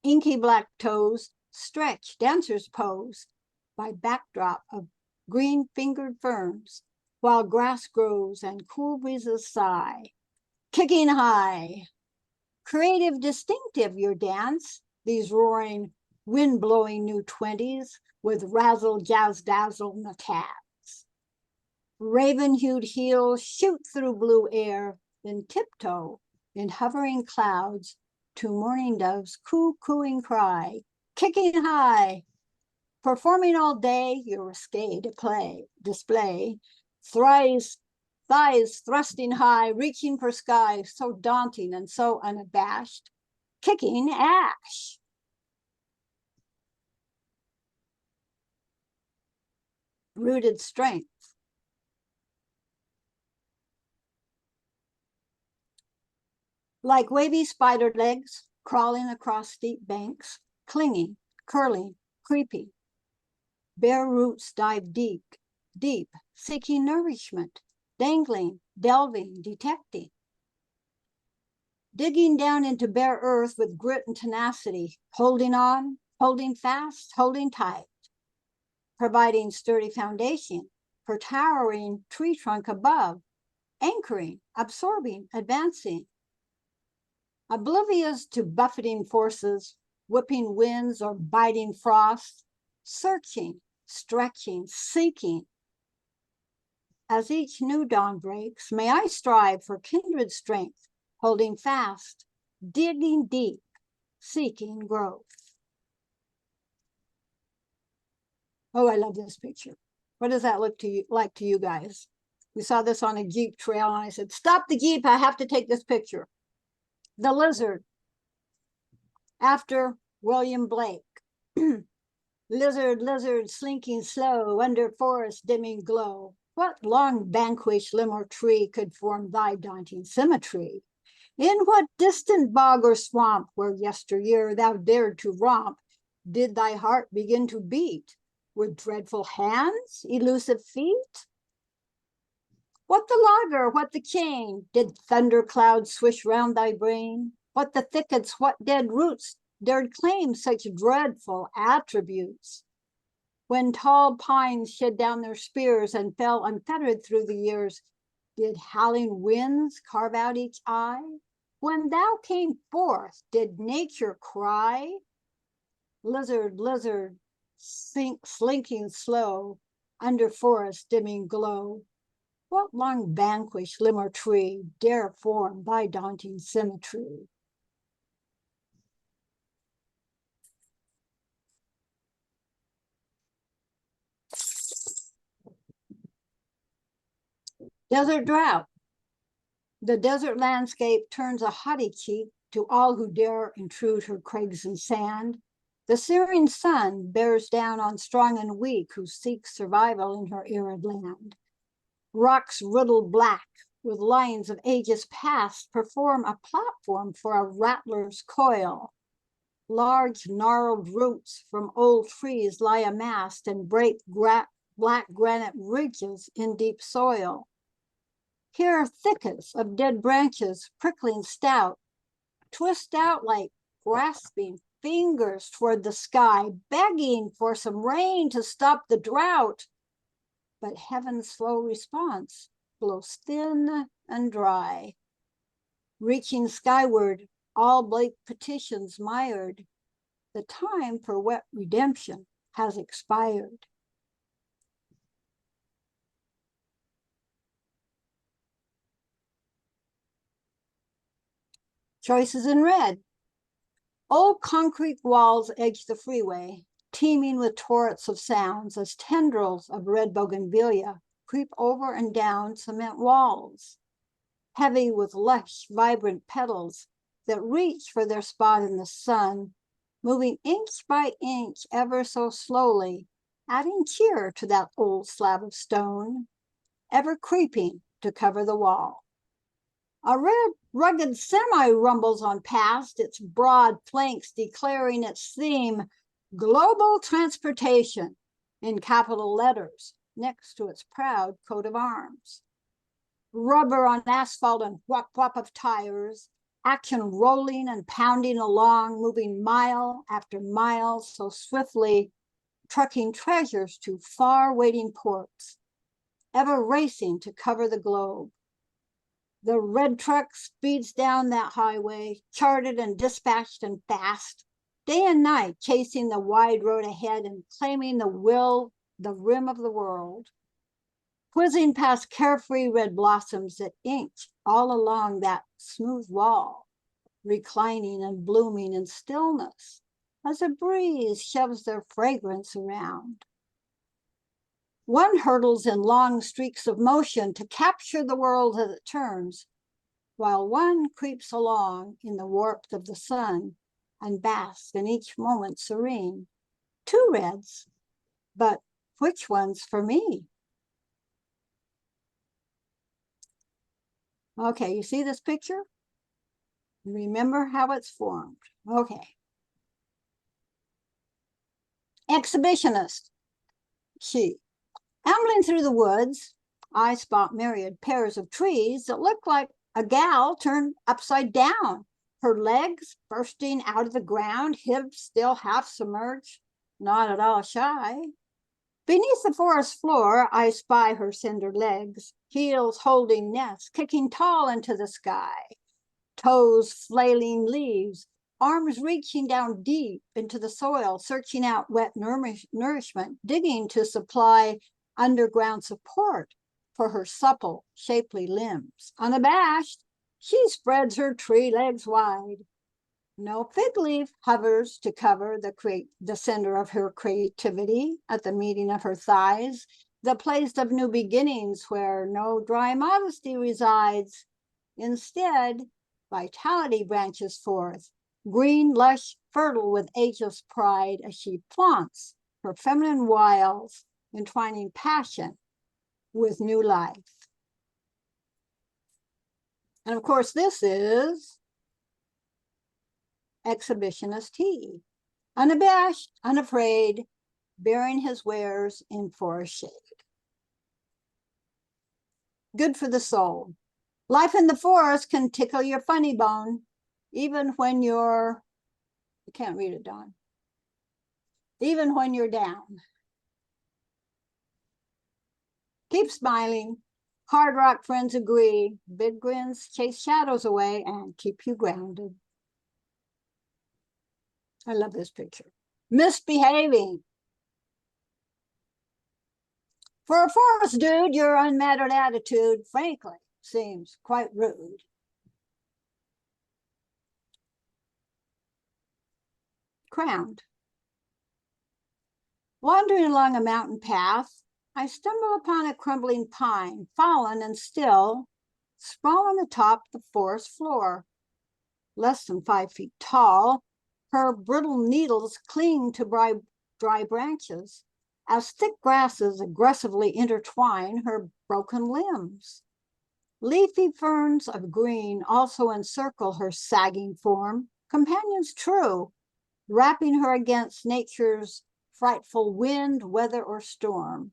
inky black toes, stretch dancer's pose by backdrop of green-fingered ferns, while grass grows and cool breezes sigh. Kicking high, creative, distinctive your dance, these roaring, wind-blowing new 20s, with razzle, jazz, dazzle, natabs. Raven-hued heels shoot through blue air, then tiptoe in hovering clouds to morning doves' coo-cooing cry, kicking high. Performing all day, your risque display, thighs thrusting high, reaching for sky, so daunting and so unabashed, kicking ash. Rooted strength. Like wavy spider legs, crawling across steep banks, clinging, curling, creeping. Bare roots dive deep, deep, seeking nourishment, dangling, delving, detecting. Digging down into bare earth with grit and tenacity, holding on, holding fast, holding tight. Providing sturdy foundation for towering tree trunk above, anchoring, absorbing, advancing. Oblivious to buffeting forces, whipping winds or biting frost, searching, stretching, seeking. As each new dawn breaks, may I strive for kindred strength, holding fast, digging deep, seeking growth. Oh, I love this picture. What does that look to you like to you guys? We saw this on a Jeep trail and I said, stop the Jeep, I have to take this picture. The lizard, after William Blake. Lizard, lizard, slinking slow, under forest dimming glow. What long vanquished limb or tree could form thy daunting symmetry? In what distant bog or swamp, where yesteryear thou dared to romp, did thy heart begin to beat? With dreadful hands, elusive feet? What the logger, what the chain? Did thunder clouds swish round thy brain? What the thickets, what dead roots dared claim such dreadful attributes? When tall pines shed down their spears and fell unfettered through the years, did howling winds carve out each eye? When thou came forth, did nature cry? Lizard, lizard, slinking slow, under forest dimming glow. What long vanquished limb or tree dare form thy daunting symmetry? Desert drought. The desert landscape turns a haughty cheek to all who dare intrude her crags and sand. The searing sun bears down on strong and weak who seek survival in her arid land. Rocks riddled black with lines of ages past perform a platform for a rattler's coil. Large gnarled roots from old trees lie amassed and break black granite ridges in deep soil. Here are thickets of dead branches, prickling stout, twist out like grasping fingers toward the sky, begging for some rain to stop the drought. But heaven's slow response blows thin and dry. Reaching skyward, all Blake petitions mired. The time for wet redemption has expired. Choices in red. Old concrete walls edge the freeway, teeming with torrents of sounds as tendrils of red bougainvillea creep over and down cement walls, heavy with lush, vibrant petals that reach for their spot in the sun, moving inch by inch ever so slowly, adding cheer to that old slab of stone, ever creeping to cover the wall. A red, rugged semi rumbles on past, its broad flanks declaring its theme, global transportation, in capital letters next to its proud coat of arms. Rubber on asphalt and whop-whop of tires, action rolling and pounding along, moving mile after mile so swiftly, trucking treasures to far waiting ports, ever racing to cover the globe. The red truck speeds down that highway, charted and dispatched and fast, day and night chasing the wide road ahead and claiming the rim of the world, whizzing past carefree red blossoms that inked all along that smooth wall, reclining and blooming in stillness as a breeze shoves their fragrance around. One hurtles in long streaks of motion to capture the world as it turns, while one creeps along in the warmth of the sun and basks in each moment serene. Two reds, but which one's for me? Okay, you see this picture? Remember how it's formed. Okay. Exhibitionist. She. Ambling through the woods, I spot myriad pairs of trees that look like a gal turned upside down, her legs bursting out of the ground, hips still half submerged, not at all shy. Beneath the forest floor, I spy her slender legs, heels holding nests, kicking tall into the sky, toes flailing leaves, arms reaching down deep into the soil, searching out wet nourishment, digging to supply underground support for her supple, shapely limbs. Unabashed, she spreads her tree legs wide. No fig leaf hovers to cover the center of her creativity at the meeting of her thighs, the place of new beginnings where no dry modesty resides. Instead, vitality branches forth, green, lush, fertile with ageless pride as she flaunts her feminine wiles, entwining passion with new life. And of course, this is exhibitionist he, unabashed, unafraid, bearing his wares in forest shade. Good for the soul. Life in the forest can tickle your funny bone, even when you can't read it, Don. Even when you're down. Keep smiling. Hard rock friends agree. Big grins chase shadows away and keep you grounded. I love this picture. Misbehaving. For a forest dude, your unmattered attitude, frankly, seems quite rude. Crowned. Wandering along a mountain path, I stumble upon a crumbling pine, fallen and still, sprawl on the top of the forest floor. Less than 5 feet tall, her brittle needles cling to dry branches, as thick grasses aggressively intertwine her broken limbs. Leafy ferns of green also encircle her sagging form, companions true, wrapping her against nature's frightful wind, weather, or storm.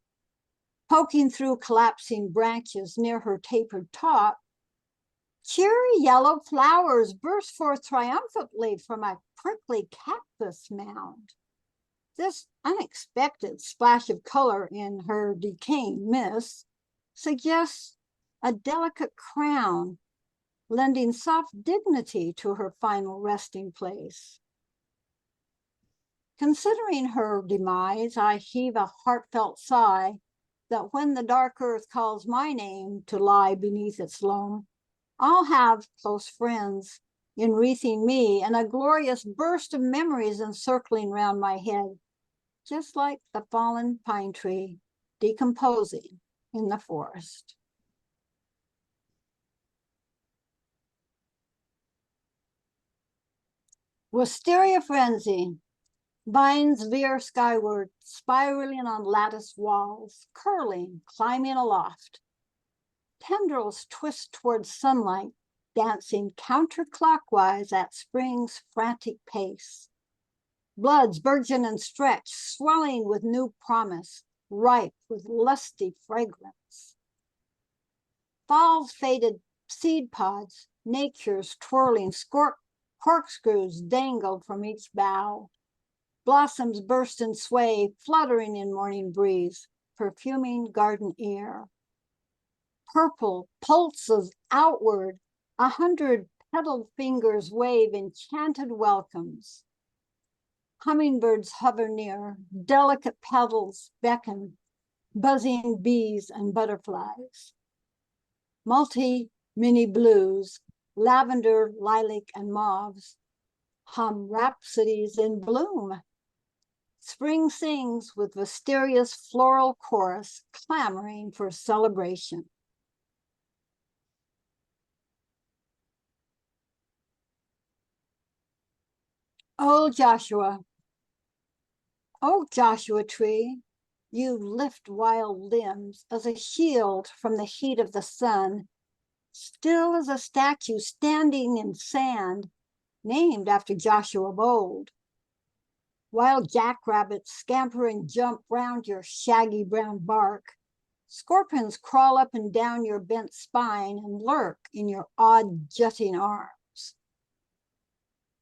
Poking through collapsing branches near her tapered top, cheery yellow flowers burst forth triumphantly from a prickly cactus mound. This unexpected splash of color in her decaying mist suggests a delicate crown, lending soft dignity to her final resting place. Considering her demise, I heave a heartfelt sigh that when the dark earth calls my name to lie beneath its loam, I'll have close friends enwreathing me and a glorious burst of memories encircling round my head, just like the fallen pine tree decomposing in the forest. Wisteria frenzy. Vines veer skyward, spiraling on latticed walls, curling, climbing aloft. Tendrils twist towards sunlight, dancing counterclockwise at spring's frantic pace. Bloods burgeon and stretch, swelling with new promise, ripe with lusty fragrance. Fall's faded seed pods, nature's twirling corkscrews dangled from each bough. Blossoms burst and sway, fluttering in morning breeze, perfuming garden air. Purple pulses outward, 100 petaled fingers wave enchanted welcomes. Hummingbirds hover near, delicate petals beckon, buzzing bees and butterflies. Mini blues, lavender, lilac, and mauves hum rhapsodies in bloom. Spring sings with mysterious floral chorus clamoring for celebration. Oh Joshua tree, you lift wild limbs as a shield from the heat of the sun, still as a statue standing in sand, named after Joshua of old. Wild jackrabbits scamper and jump round your shaggy brown bark. Scorpions crawl up and down your bent spine and lurk in your odd jutting arms.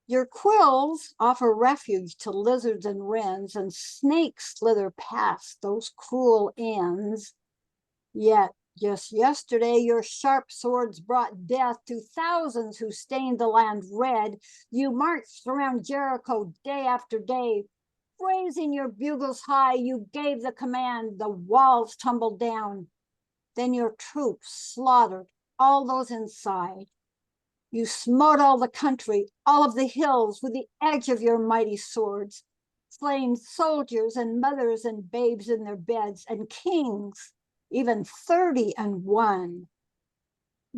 Your quills offer refuge to lizards and wrens, and snakes slither past those cruel ends. Yet just yesterday, your sharp swords brought death to thousands who stained the land red. You marched around Jericho day after day. Raising your bugles high, you gave the command, the walls tumbled down. Then your troops slaughtered all those inside. You smote all the country, all of the hills with the edge of your mighty swords, slaying soldiers and mothers and babes in their beds, and kings, even 31.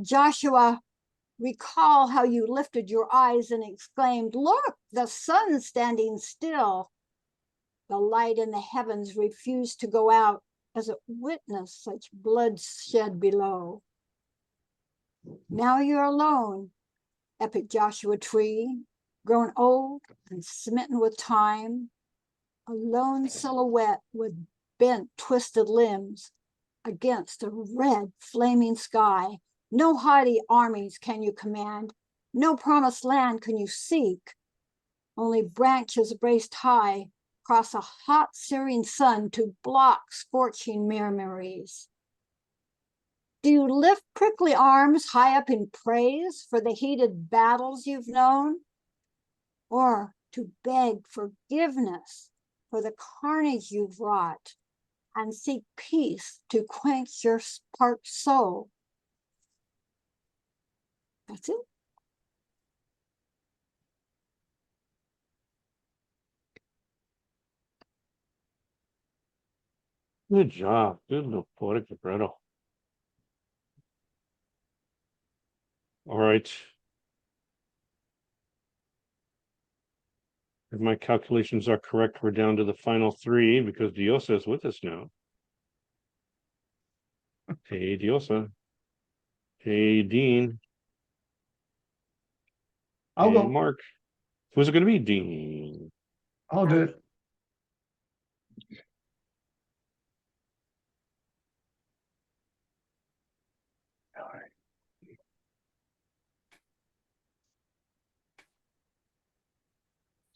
Joshua, recall how you lifted your eyes and exclaimed, "Look, the sun's standing still." The light in the heavens refused to go out as it witnessed such bloodshed below. Now you're alone, epic Joshua tree, grown old and smitten with time, a lone silhouette with bent, twisted limbs against a red, flaming sky. No haughty armies can you command, no promised land can you seek, only branches braced high across a hot, searing sun to block scorching memories. Do you lift prickly arms high up in praise for the heated battles you've known? Or to beg forgiveness for the carnage you've wrought and seek peace to quench your sparked soul? That's it. Good job. Good little poetic libretto. All right. If my calculations are correct, we're down to the final three because Diosa is with us now. Hey, Diosa. Hey, Dean. I'll Hey, go. Mark. Who's it going to be, Dean? I'll do it. All right.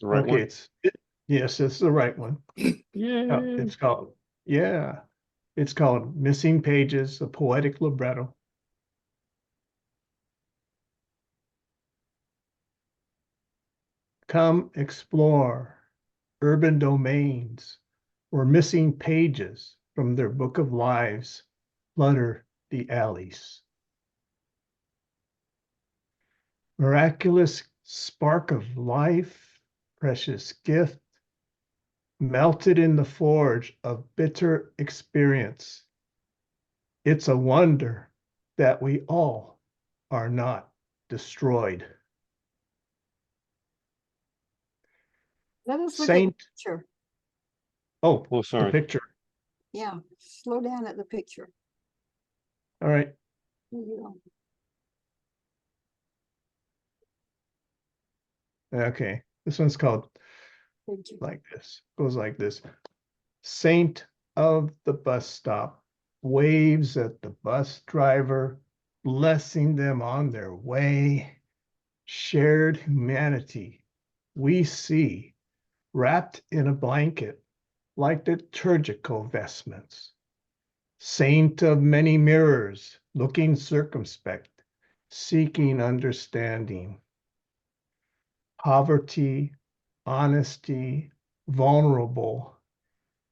The right Okay, one? yes, it's the right one. Yeah. It's called Missing Pages, a Poetic Libretto. Come explore urban domains where missing pages from their book of lives flutter the alleys. Miraculous spark of life, precious gift, melted in the forge of bitter experience. It's a wonder that we all are not destroyed. Let us look at the picture. Oh, Oh, the sorry. picture. Yeah, slow down at the picture. All right. There you go. Okay. This one's called Picture. like this. Goes like this. Saint of the bus stop waves at the bus driver, blessing them on their way. Shared humanity we see wrapped in a blanket like liturgical vestments. Saint of many mirrors, looking circumspect, seeking understanding. Poverty, honesty, vulnerable,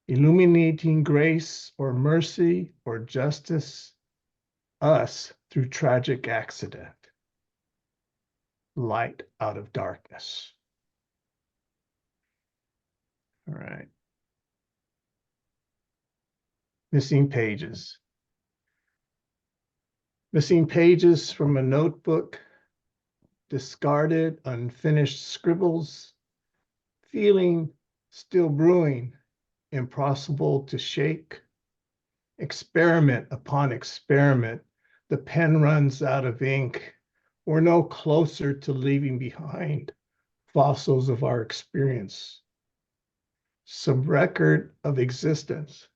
illuminating grace or mercy or justice, us through tragic accident, light out of darkness. All right. Missing pages. Missing pages from a notebook, discarded, unfinished scribbles, feeling still brewing, impossible to shake. Experiment upon experiment, the pen runs out of ink. We're no closer to leaving behind fossils of our experience. Some record of existence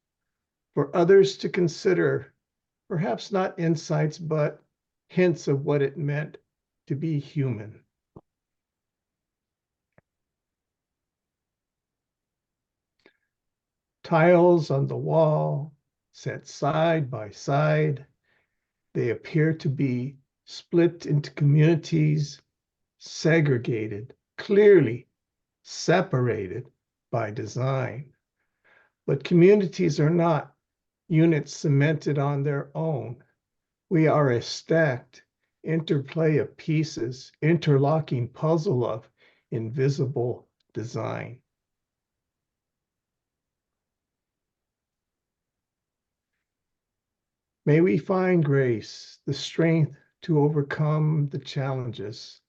for others to consider, perhaps not insights, but hints of what it meant to be human. Tiles on the wall, set side by side, they appear to be split into communities, segregated, clearly separated by design. But communities are not units cemented on their own. We are a stacked interplay of pieces, interlocking puzzle of invisible design. May we find grace, the strength to overcome the challenges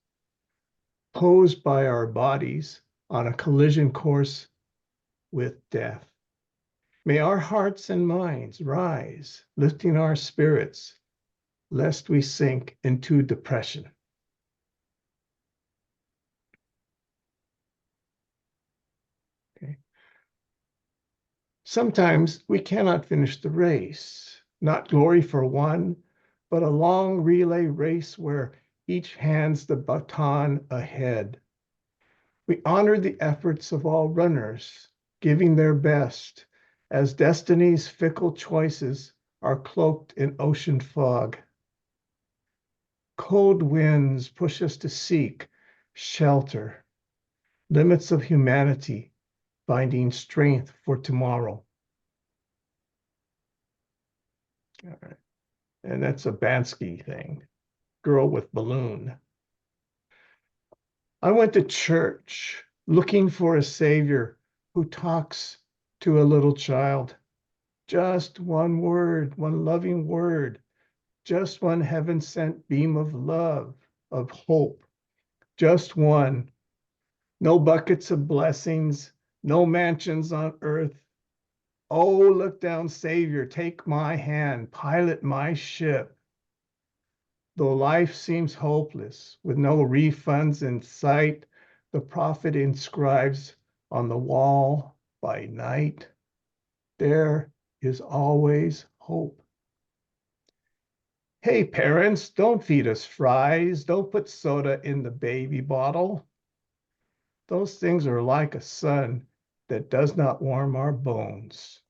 posed by our bodies on a collision course with death. May our hearts and minds rise, lifting our spirits, lest we sink into depression. Okay. Sometimes we cannot finish the race, not glory for one, but a long relay race where each hands the baton ahead. We honor the efforts of all runners, giving their best, as destiny's fickle choices are cloaked in ocean fog. Cold winds push us to seek shelter, limits of humanity, finding strength for tomorrow. All right. And that's a Bansky thing, girl with balloon. I went to church looking for a savior who talks to a little child. Just one word, one loving word, just one heaven-sent beam of love, of hope, just one. No buckets of blessings, no mansions on earth. Oh, look down, Savior, take my hand, pilot my ship. Though life seems hopeless, with no refunds in sight, the prophet inscribes on the wall by night, there is always hope. Hey, parents, don't feed us fries. Don't put soda in the baby bottle. Those things are like a sun that does not warm our bones.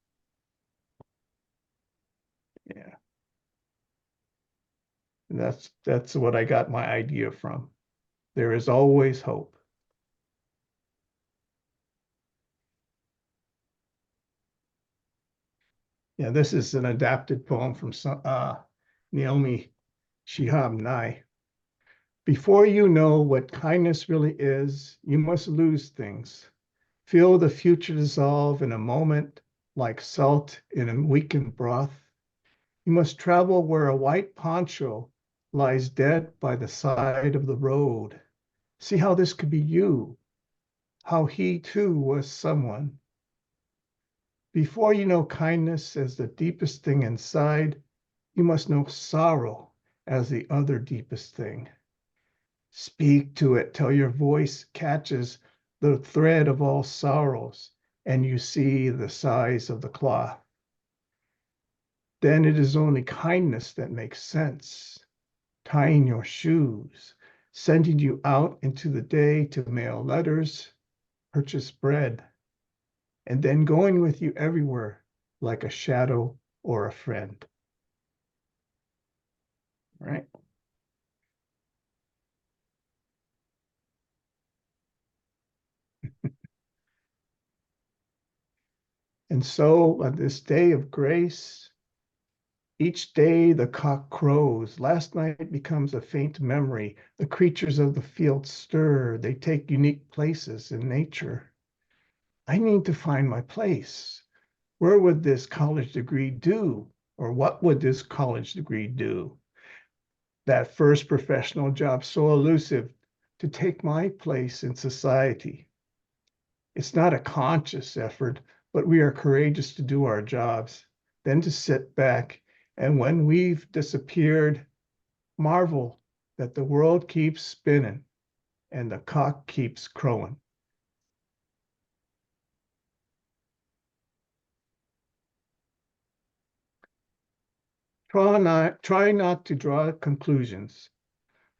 Yeah. And that's what I got my idea from. There is always hope. Yeah, this is an adapted poem from Naomi Shihab Nye. Before you know what kindness really is, you must lose things. Feel the future dissolve in a moment like salt in a weakened broth. You must travel where a white poncho lies dead by the side of the road. See how this could be you, how he too was someone. Before you know kindness as the deepest thing inside, you must know sorrow as the other deepest thing. Speak to it till your voice catches the thread of all sorrows and you see the size of the cloth. Then it is only kindness that makes sense. Tying your shoes, sending you out into the day to mail letters, purchase bread, and then going with you everywhere like a shadow or a friend. Right? And so on this day of grace, each day the cock crows. Last night becomes a faint memory. The creatures of the field stir. They take unique places in nature. I need to find my place. Where would this college degree do? Or what would this college degree do? That first professional job so elusive to take my place in society. It's not a conscious effort, but we are courageous to do our jobs, then to sit back, and when we've disappeared, marvel that the world keeps spinning and the cock keeps crowing. Try not to draw conclusions.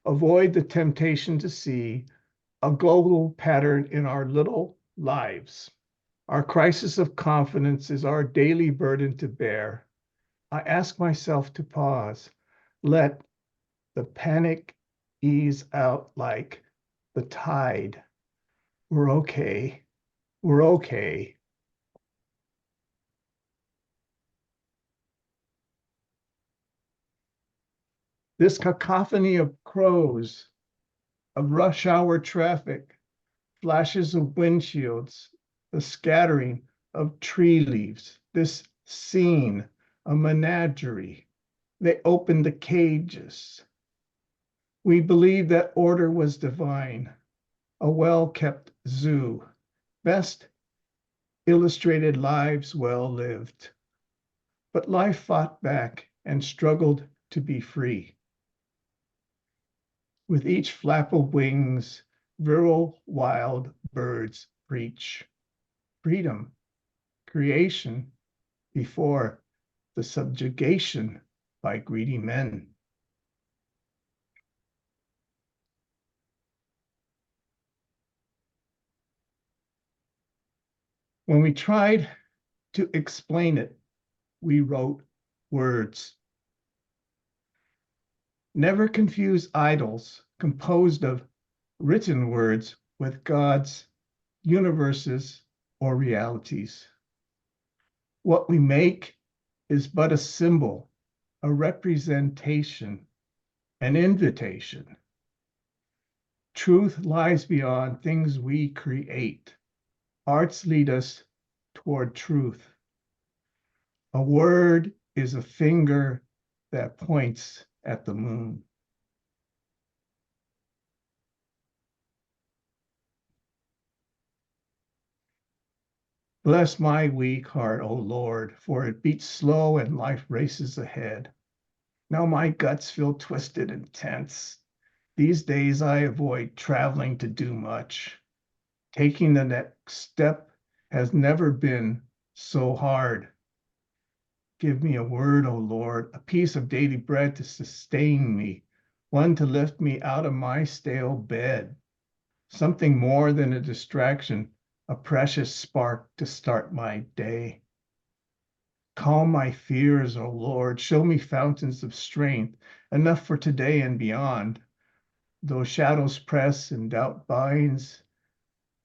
Avoid the temptation to see a global pattern in our little lives. Our crisis of confidence is our daily burden to bear. I ask myself to pause, let the panic ease out like the tide. We're okay. We're okay. This cacophony of crows, of rush hour traffic, flashes of windshields, the scattering of tree leaves, this scene, a menagerie. They opened the cages. We believe that order was divine, a well-kept zoo, best illustrated lives well lived. But life fought back and struggled to be free. With each flap of wings, virile wild birds preach freedom, creation before the subjugation by greedy men. When we tried to explain it, we wrote words. Never confuse idols composed of written words with God's universes or realities. What we make is but a symbol, a representation, an invitation. Truth lies beyond things we create. Arts lead us toward truth. A word is a finger that points at the moon. Bless my weak heart, O Lord, for it beats slow and life races ahead. Now my guts feel twisted and tense. These days I avoid traveling to do much. Taking the next step has never been so hard. Give me a word, O Lord, a piece of daily bread to sustain me, one to lift me out of my stale bed. Something more than a distraction, a precious spark to start my day. Calm my fears, O Lord, show me fountains of strength, enough for today and beyond. Though shadows press and doubt binds,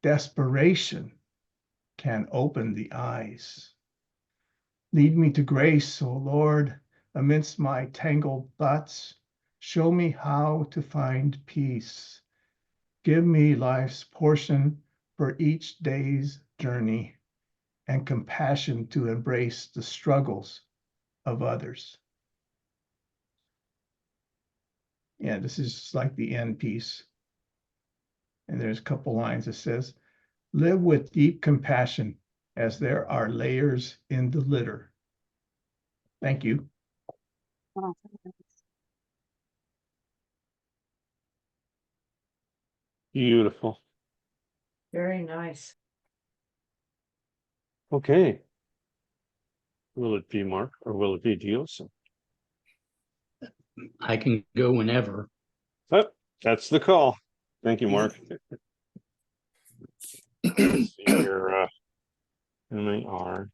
desperation can open the eyes. Lead me to grace, O Lord, amidst my tangled thoughts. Show me how to find peace. Give me life's portion for each day's journey and compassion to embrace the struggles of others. Yeah, this is just like the end piece. And there's a couple lines that says, live with deep compassion as there are layers in the litter. Thank you. Beautiful. Very nice. Okay. Will it be Mark or will it be Diosa? I can go whenever. Oh, that's the call. Thank you, Mark. Let's see here, MAR.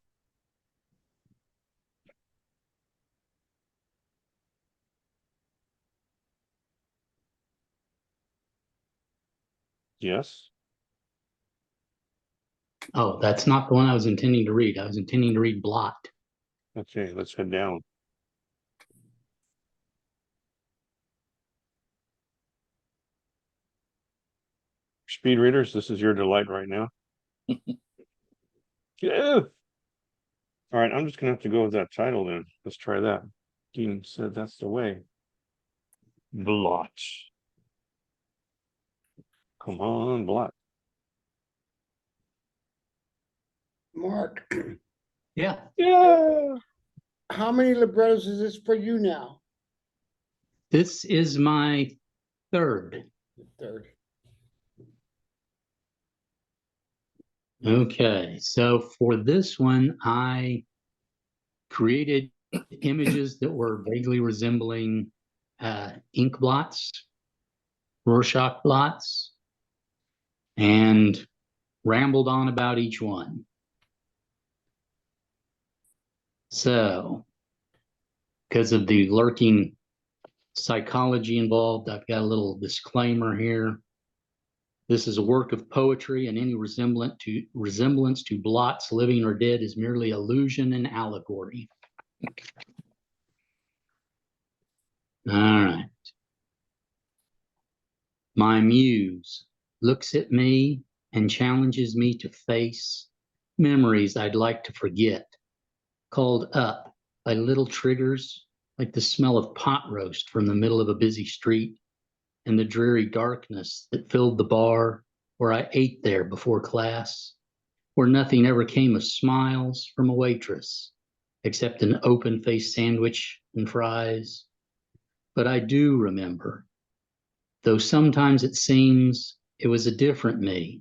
Yes. Oh, that's not the one I was intending to read. I was intending to read Blot. Okay, let's head down. Speed readers, this is your delight right now. Yeah. All right, I'm just gonna have to go with that title then. Let's try that. Dean said that's the way. Blot. Come on, Blot. Mark, Yeah. Yeah. how many librettos is this for you now? This is my third. The third. Okay, so for this one, I created images that were vaguely resembling ink blots, Rorschach blots, and rambled on about each one. So, because of the lurking psychology involved, I've got a little disclaimer here. This is a work of poetry, and any resemblance to blots, living or dead, is merely illusion and allegory. All right. My muse looks at me and challenges me to face memories I'd like to forget, called up by little triggers like the smell of pot roast from the middle of a busy street and the dreary darkness that filled the bar where I ate there before class, where nothing ever came of smiles from a waitress except an open-faced sandwich and fries. But I do remember, though sometimes it seems it was a different me,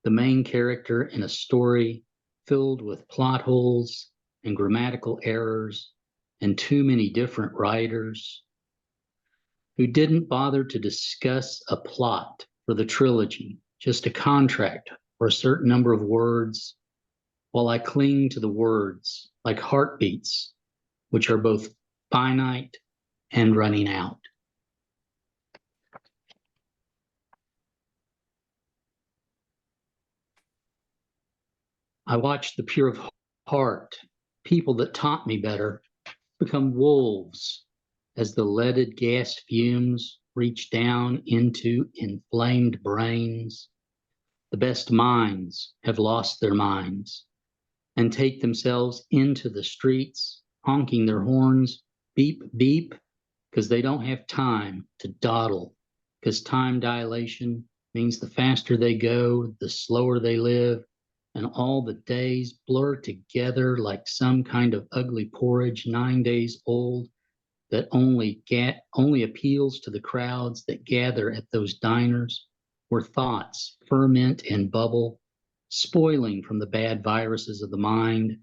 the main character in a story filled with plot holes and grammatical errors and too many different writers who didn't bother to discuss a plot for the trilogy, just a contract for a certain number of words, while I cling to the words like heartbeats, which are both finite and running out. I watched the pure of heart, people that taught me better, become wolves as the leaded gas fumes reach down into inflamed brains. The best minds have lost their minds and take themselves into the streets, honking their horns, beep, beep, because they don't have time to dawdle, because time dilation means the faster they go, the slower they live, and all the days blur together like some kind of ugly porridge 9 days old that only appeals to the crowds that gather at those diners where thoughts ferment and bubble, spoiling from the bad viruses of the mind,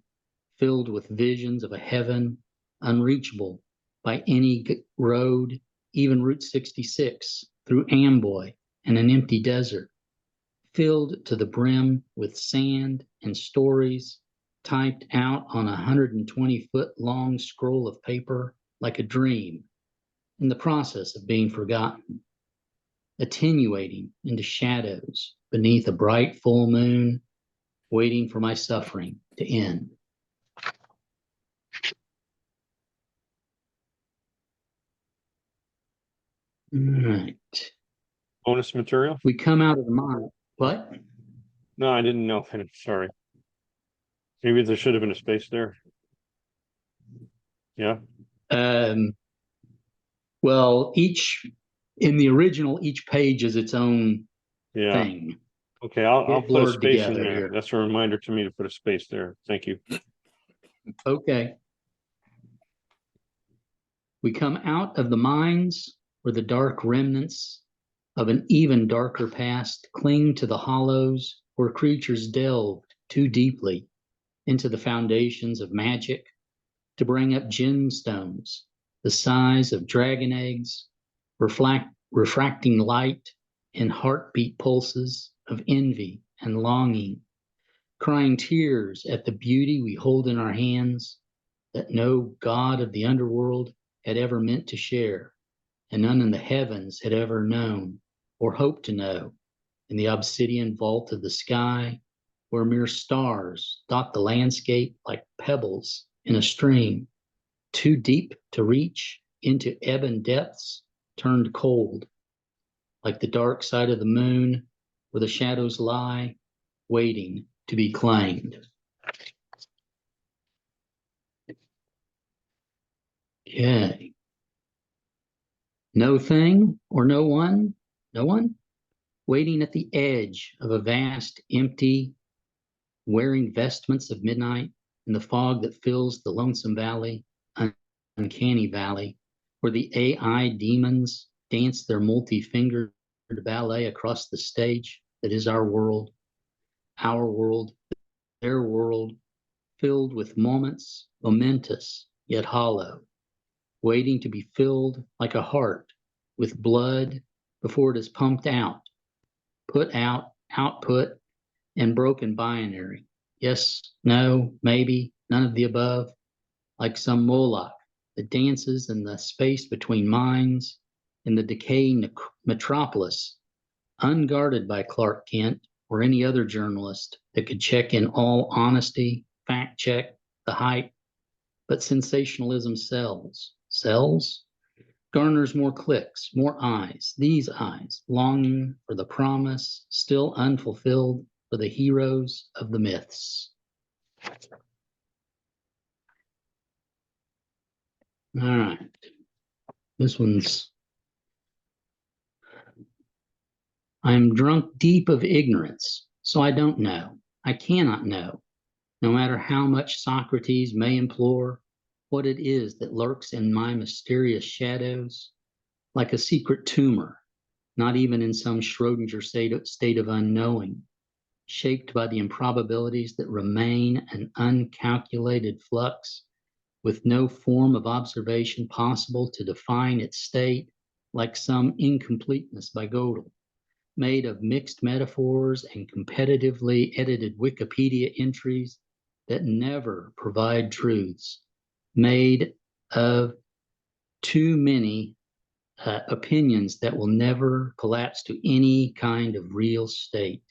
filled with visions of a heaven unreachable by any road, even Route 66, through Amboy and an empty desert, filled to the brim with sand and stories typed out on a 120-foot long scroll of paper like a dream, in the process of being forgotten, attenuating into shadows beneath a bright full moon, waiting for my suffering to end. All right. Bonus material? We come out of the mind. What? No, I didn't know. Sorry. Maybe there should have been a space there. Yeah. Well, in the original, each page is its own Yeah. thing. Okay, I'll put a blurred space in together there. here. That's a reminder to me to put a space there. Thank you. Okay. We come out of the mines where the dark remnants of an even darker past cling to the hollows where creatures delved too deeply into the foundations of magic to bring up gemstones the size of dragon eggs, refracting light in heartbeat pulses of envy and longing, crying tears at the beauty we hold in our hands that no god of the underworld had ever meant to share, and none in the heavens had ever known or hoped to know, in the obsidian vault of the sky, where mere stars dot the landscape like pebbles in a stream, too deep to reach into ebon depths turned cold, like the dark side of the moon where the shadows lie, waiting to be claimed. Okay. No thing or no one? No one? Waiting at the edge of a vast, empty, wearing vestments of midnight in the fog that fills the lonesome valley, uncanny valley, where the AI demons dance their multi-fingered ballet across the stage that is our world, their world, filled with moments momentous yet hollow, waiting to be filled like a heart with blood before it is pumped out, put out, output, and broken binary. Yes, no, maybe, none of the above, like some Moloch that dances in the space between minds in the decaying metropolis, unguarded by Clark Kent or any other journalist that could check in all honesty, fact check the hype, but sensationalism sells, garners more clicks, more eyes, these eyes, longing for the promise, still unfulfilled for the heroes of the myths. All right, this one's, I'm drunk deep of ignorance, so I don't know, I cannot know, no matter how much Socrates may implore, what it is that lurks in my mysterious shadows, like a secret tumor, not even in some Schrodinger state of unknowing, shaped by the improbabilities that remain an uncalculated flux, with no form of observation possible to define its state, like some incompleteness by Gödel, made of mixed metaphors and competitively edited Wikipedia entries that never provide truths, made of too many opinions that will never collapse to any kind of real state.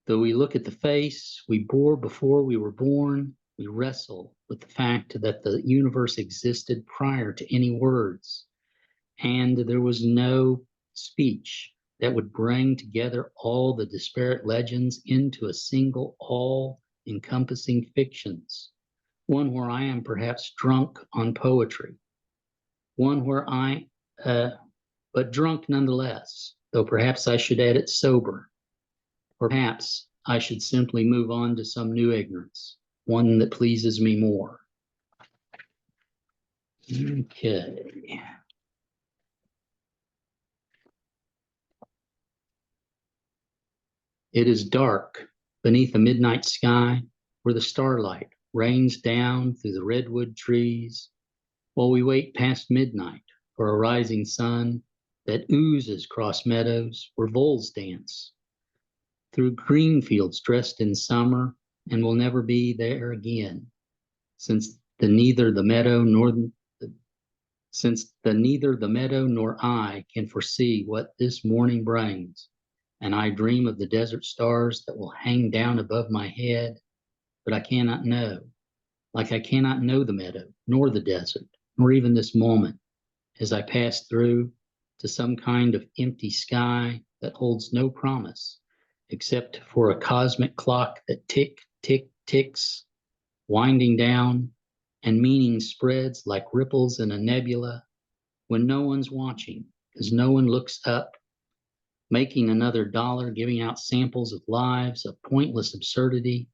Though we look at the face we bore before we were born, we wrestle with the fact that the universe existed prior to any words, and there was no speech that would bring together all the disparate legends into a single all-encompassing fictions, one where I am perhaps drunk on poetry, one where but drunk nonetheless, though perhaps I should add it sober. Perhaps I should simply move on to some new ignorance, one that pleases me more. Okay. It is dark beneath a midnight sky where the starlight rains down through the redwood trees while we wait past midnight for a rising sun that oozes across meadows where voles dance, through green fields dressed in summer and will never be there again, since neither the meadow nor I can foresee what this morning brings. And I dream of the desert stars that will hang down above my head, but I cannot know, like I cannot know the meadow, nor the desert, nor even this moment, as I pass through to some kind of empty sky that holds no promise, except for a cosmic clock that tick, tick, ticks, winding down, and meaning spreads like ripples in a nebula when no one's watching, because no one looks up, making another dollar, giving out samples of lives of pointless absurdity,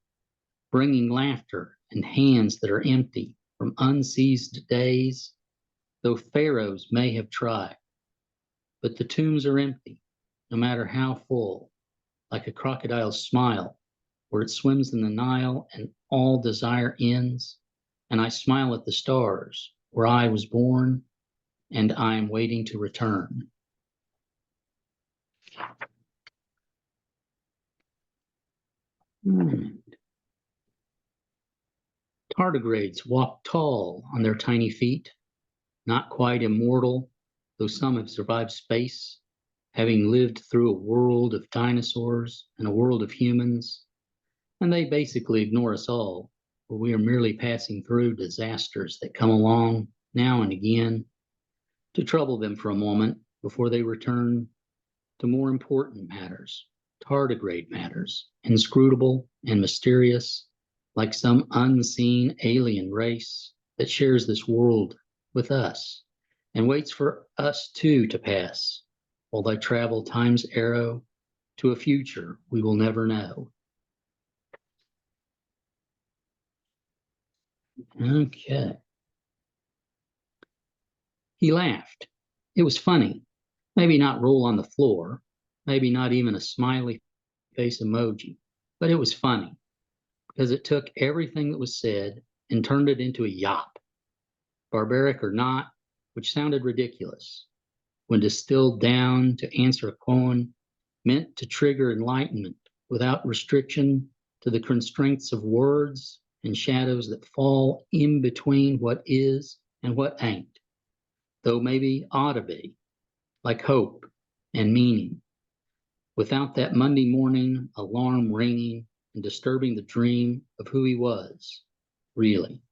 bringing laughter and hands that are empty from unseized days, though pharaohs may have tried. But the tombs are empty, no matter how full, like a crocodile's smile, where it swims in the Nile and all desire ends, and I smile at the stars, where I was born, and I am waiting to return. Tardigrades walk tall on their tiny feet, not quite immortal, though some have survived space, having lived through a world of dinosaurs and a world of humans, and they basically ignore us all, for we are merely passing through disasters that come along now and again to trouble them for a moment before they return to more important matters, tardigrade matters, inscrutable and mysterious, like some unseen alien race that shares this world with us and waits for us too to pass while they travel time's arrow to a future we will never know. Okay. He laughed. It was funny. Maybe not roll on the floor, maybe not even a smiley face emoji, but it was funny because it took everything that was said and turned it into a yop, barbaric or not, which sounded ridiculous. When distilled down to answer a poem meant to trigger enlightenment without restriction to the constraints of words and shadows that fall in between what is and what ain't, though maybe ought to be, like hope and meaning, without that Monday morning alarm ringing and disturbing the dream of who he was, really.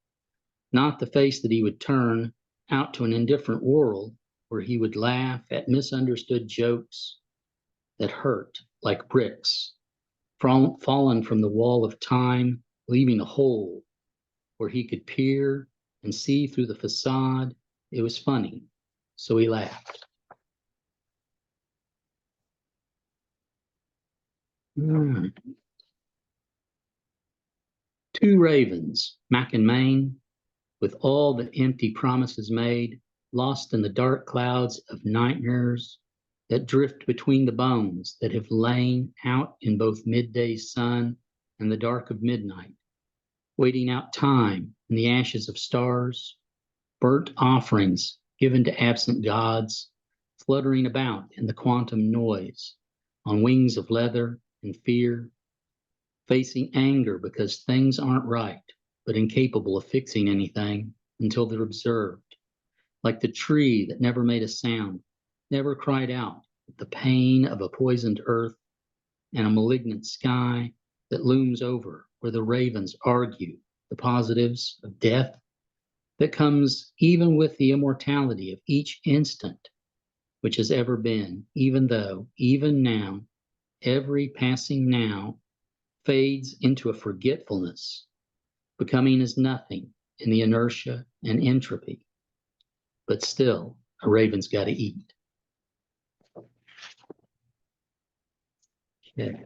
Not the face that he would turn out to an indifferent world where he would laugh at misunderstood jokes that hurt like bricks, fallen from the wall of time, leaving a hole where he could peer and see through the facade. It was funny, so he laughed. Two ravens, Mac and Maine, with all the empty promises made, lost in the dark clouds of nightmares that drift between the bones that have lain out in both midday's sun and the dark of midnight, waiting out time in the ashes of stars, burnt offerings given to absent gods, fluttering about in the quantum noise, on wings of leather and fear, facing anger because things aren't right, but incapable of fixing anything until they're observed, like the tree that never made a sound, never cried out at the pain of a poisoned earth and a malignant sky that looms over where the ravens argue the positives of death that comes even with the immortality of each instant which has ever been, even though, even now, every passing now fades into a forgetfulness, becoming as nothing in the inertia and entropy. But still, a raven's got to eat. Okay.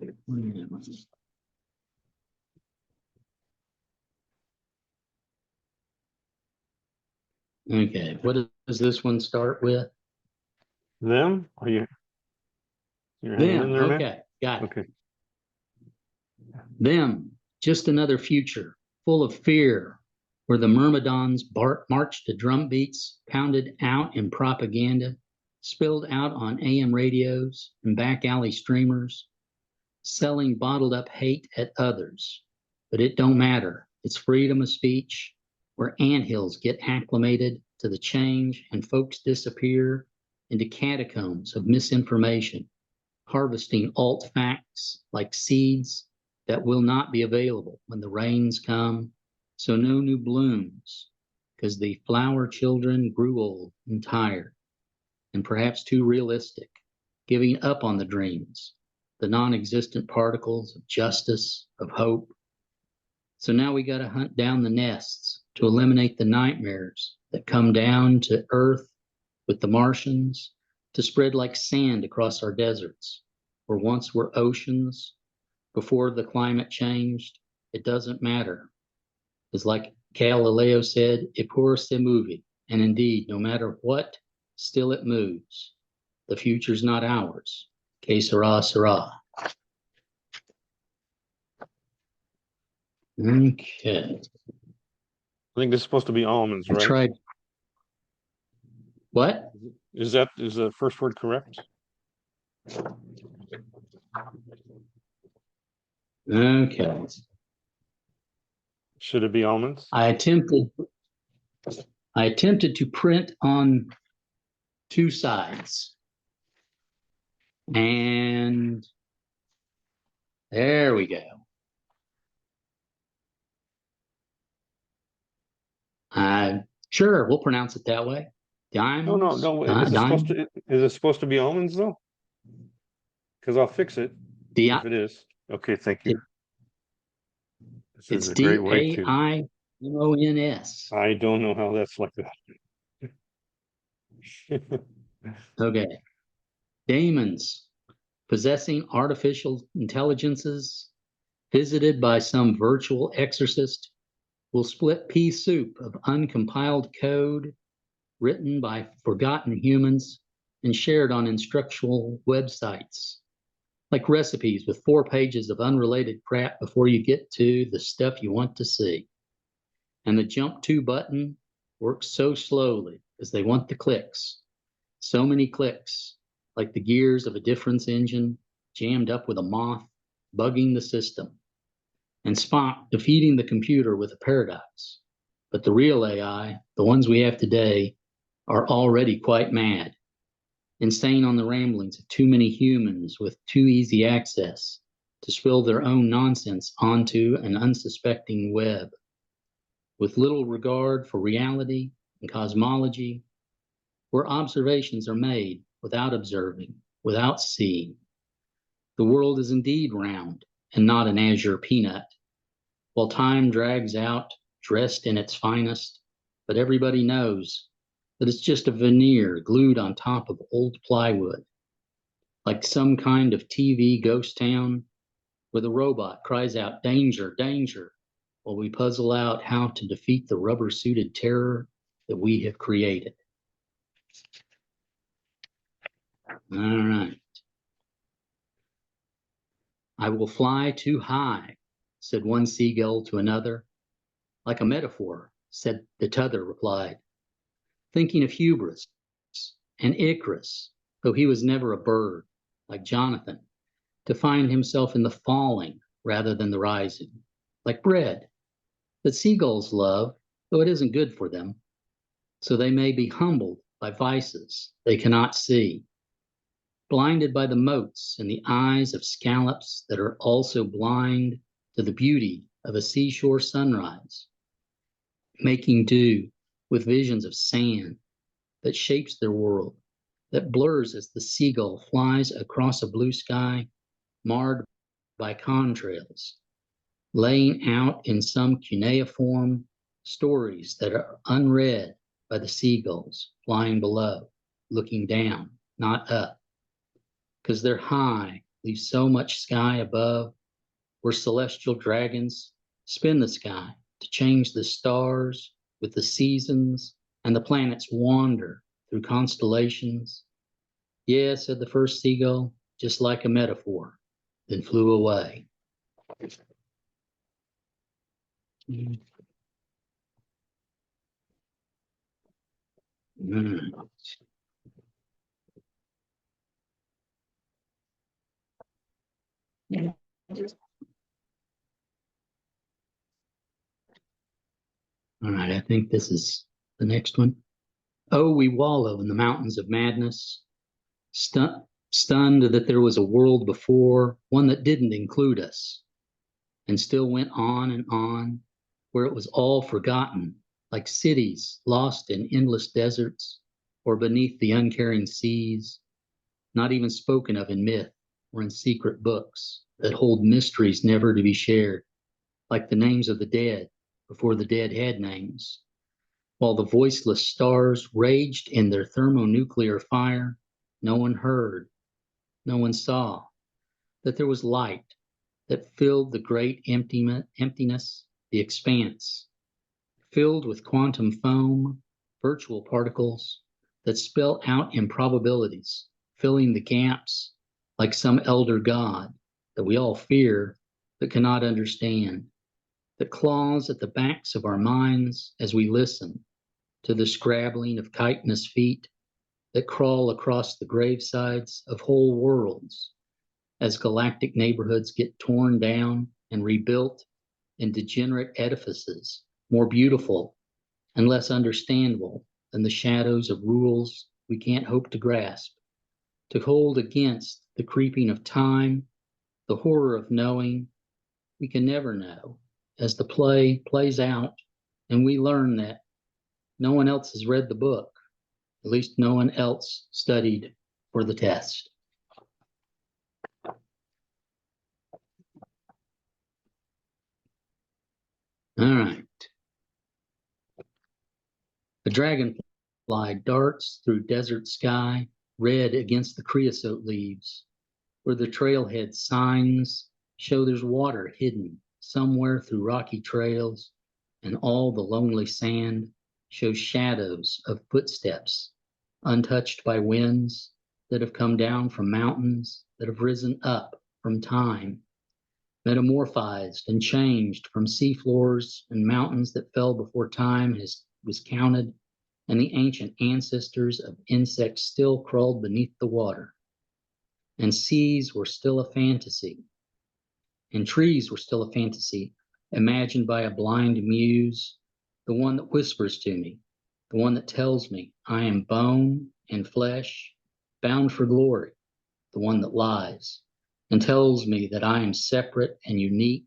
Okay, what does this one start with? Them? Are you? You're hanging in there, man? Okay, got it. Okay. Them, just another future, full of fear, where the myrmidons marched to drum beats, pounded out in propaganda, spilled out on AM radios and back alley streamers, selling bottled up hate at others. But it don't matter. It's freedom of speech, where anthills get acclimated to the change and folks disappear into catacombs of misinformation, harvesting alt facts like seeds that will not be available when the rains come. So no new blooms, because the flower children grew old and tired, and perhaps too realistic, giving up on the dreams, the non-existent particles of justice, of hope. So now we got to hunt down the nests to eliminate the nightmares that come down to earth with the Martians, to spread like sand across our deserts, where once were oceans before the climate changed. It doesn't matter. It's like Galileo said, eppur se muove, and indeed, no matter what, still it moves. The future's not ours. Que sera, sera. Okay. I think this is supposed to be almonds, I right? tried. What? Is the first word correct? Okay. Should it be almonds? I attempted to print on two sides. And there we go. Sure, we'll pronounce it that way. Diamonds. No. Is it supposed to be almonds though? Because I'll fix it if it is. Okay, thank you. This It's is a great way to. Diamons. I don't know how that's like that. Okay. Daemons, possessing artificial intelligences, visited by some virtual exorcist, will split pea soup of uncompiled code written by forgotten humans and shared on instructional websites, like recipes with 4 pages of unrelated crap before you get to the stuff you want to see. And the jump to button works so slowly as they want the clicks. So many clicks, like the gears of a difference engine jammed up with a moth, bugging the system. And Spock defeating the computer with a paradox. But the real AI, the ones we have today, are already quite mad. Insane on the ramblings of too many humans with too easy access to spill their own nonsense onto an unsuspecting web. With little regard for reality and cosmology, where observations are made without observing, without seeing. The world is indeed round and not an azure peanut, while time drags out, dressed in its finest, but everybody knows that it's just a veneer glued on top of old plywood, like some kind of TV ghost town where the robot cries out, "Danger, danger," while we puzzle out how to defeat the rubber-suited terror that we have created. All right. I will fly too high, said one seagull to another. Like a metaphor, said the t'other replied, thinking of hubris and Icarus, though he was never a bird, like Jonathan, to find himself in the falling rather than the rising, like bread that seagulls love, though it isn't good for them, so they may be humbled by vices they cannot see, blinded by the motes in the eyes of scallops that are also blind to the beauty of a seashore sunrise, making do with visions of sand that shapes their world, that blurs as the seagull flies across a blue sky marred by contrails, laying out in some cuneiform stories that are unread by the seagulls flying below, looking down, not up, because they're high, leave so much sky above, where celestial dragons spin the sky to change the stars with the seasons, and the planets wander through constellations. Yeah, said the first seagull, just like a metaphor, then flew away. All right, I think this is the next one. Oh, we wallow in the mountains of madness, stunned that there was a world before, one that didn't include us, and still went on and on, where it was all forgotten, like cities lost in endless deserts or beneath the uncaring seas, not even spoken of in myth or in secret books that hold mysteries never to be shared, like the names of the dead before the dead had names. While the voiceless stars raged in their thermonuclear fire, no one heard, no one saw that there was light that filled the great emptiness, the expanse, filled with quantum foam, virtual particles that spell out improbabilities, filling the gaps like some elder god that we all fear but cannot understand, that claws at the backs of our minds as we listen to the scrabbling of chitinous feet that crawl across the gravesides of whole worlds as galactic neighborhoods get torn down and rebuilt in degenerate edifices, more beautiful and less understandable than the shadows of rules we can't hope to grasp, to hold against the creeping of time, the horror of knowing we can never know, as the play plays out and we learn that no one else has read the book. At least no one else studied for the test. All right. A dragonfly darts through desert sky, red against the creosote leaves, where the trailhead signs show there's water hidden somewhere through rocky trails, and all the lonely sand shows shadows of footsteps, untouched by winds that have come down from mountains that have risen up from time, metamorphized and changed from seafloors and mountains that fell before time was counted, and the ancient ancestors of insects still crawled beneath the water. And seas were still a fantasy, and trees were still a fantasy, imagined by a blind muse, the one that whispers to me, the one that tells me I am bone and flesh, bound for glory, the one that lies and tells me that I am separate and unique,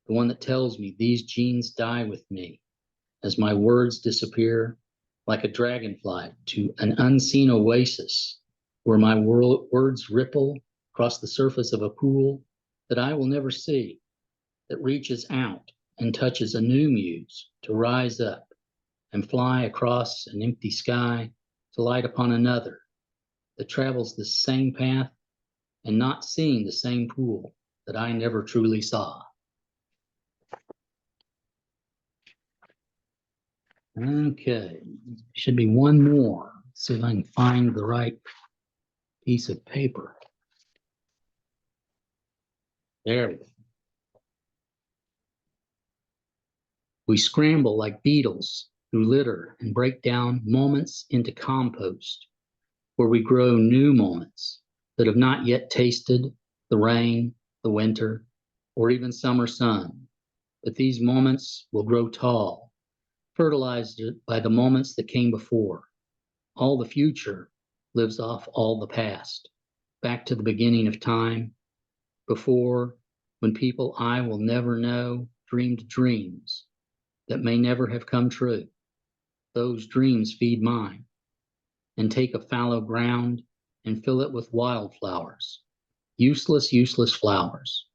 the one that tells me these genes die with me as my words disappear like a dragonfly to an unseen oasis where my words ripple across the surface of a pool that I will never see, that reaches out and touches a new muse to rise up and fly across an empty sky to light upon another that travels the same path and not seeing the same pool that I never truly saw. Okay, should be one more. See if I can find the right piece of paper. There we go. We scramble like beetles through litter and break down moments into compost, where we grow new moments that have not yet tasted the rain, the winter, or even summer sun. But these moments will grow tall, fertilized by the moments that came before. All the future lives off all the past, back to the beginning of time, before, when people I will never know dreamed dreams that may never have come true. Those dreams feed mine and take a fallow ground and fill it with wildflowers, useless, useless flowers.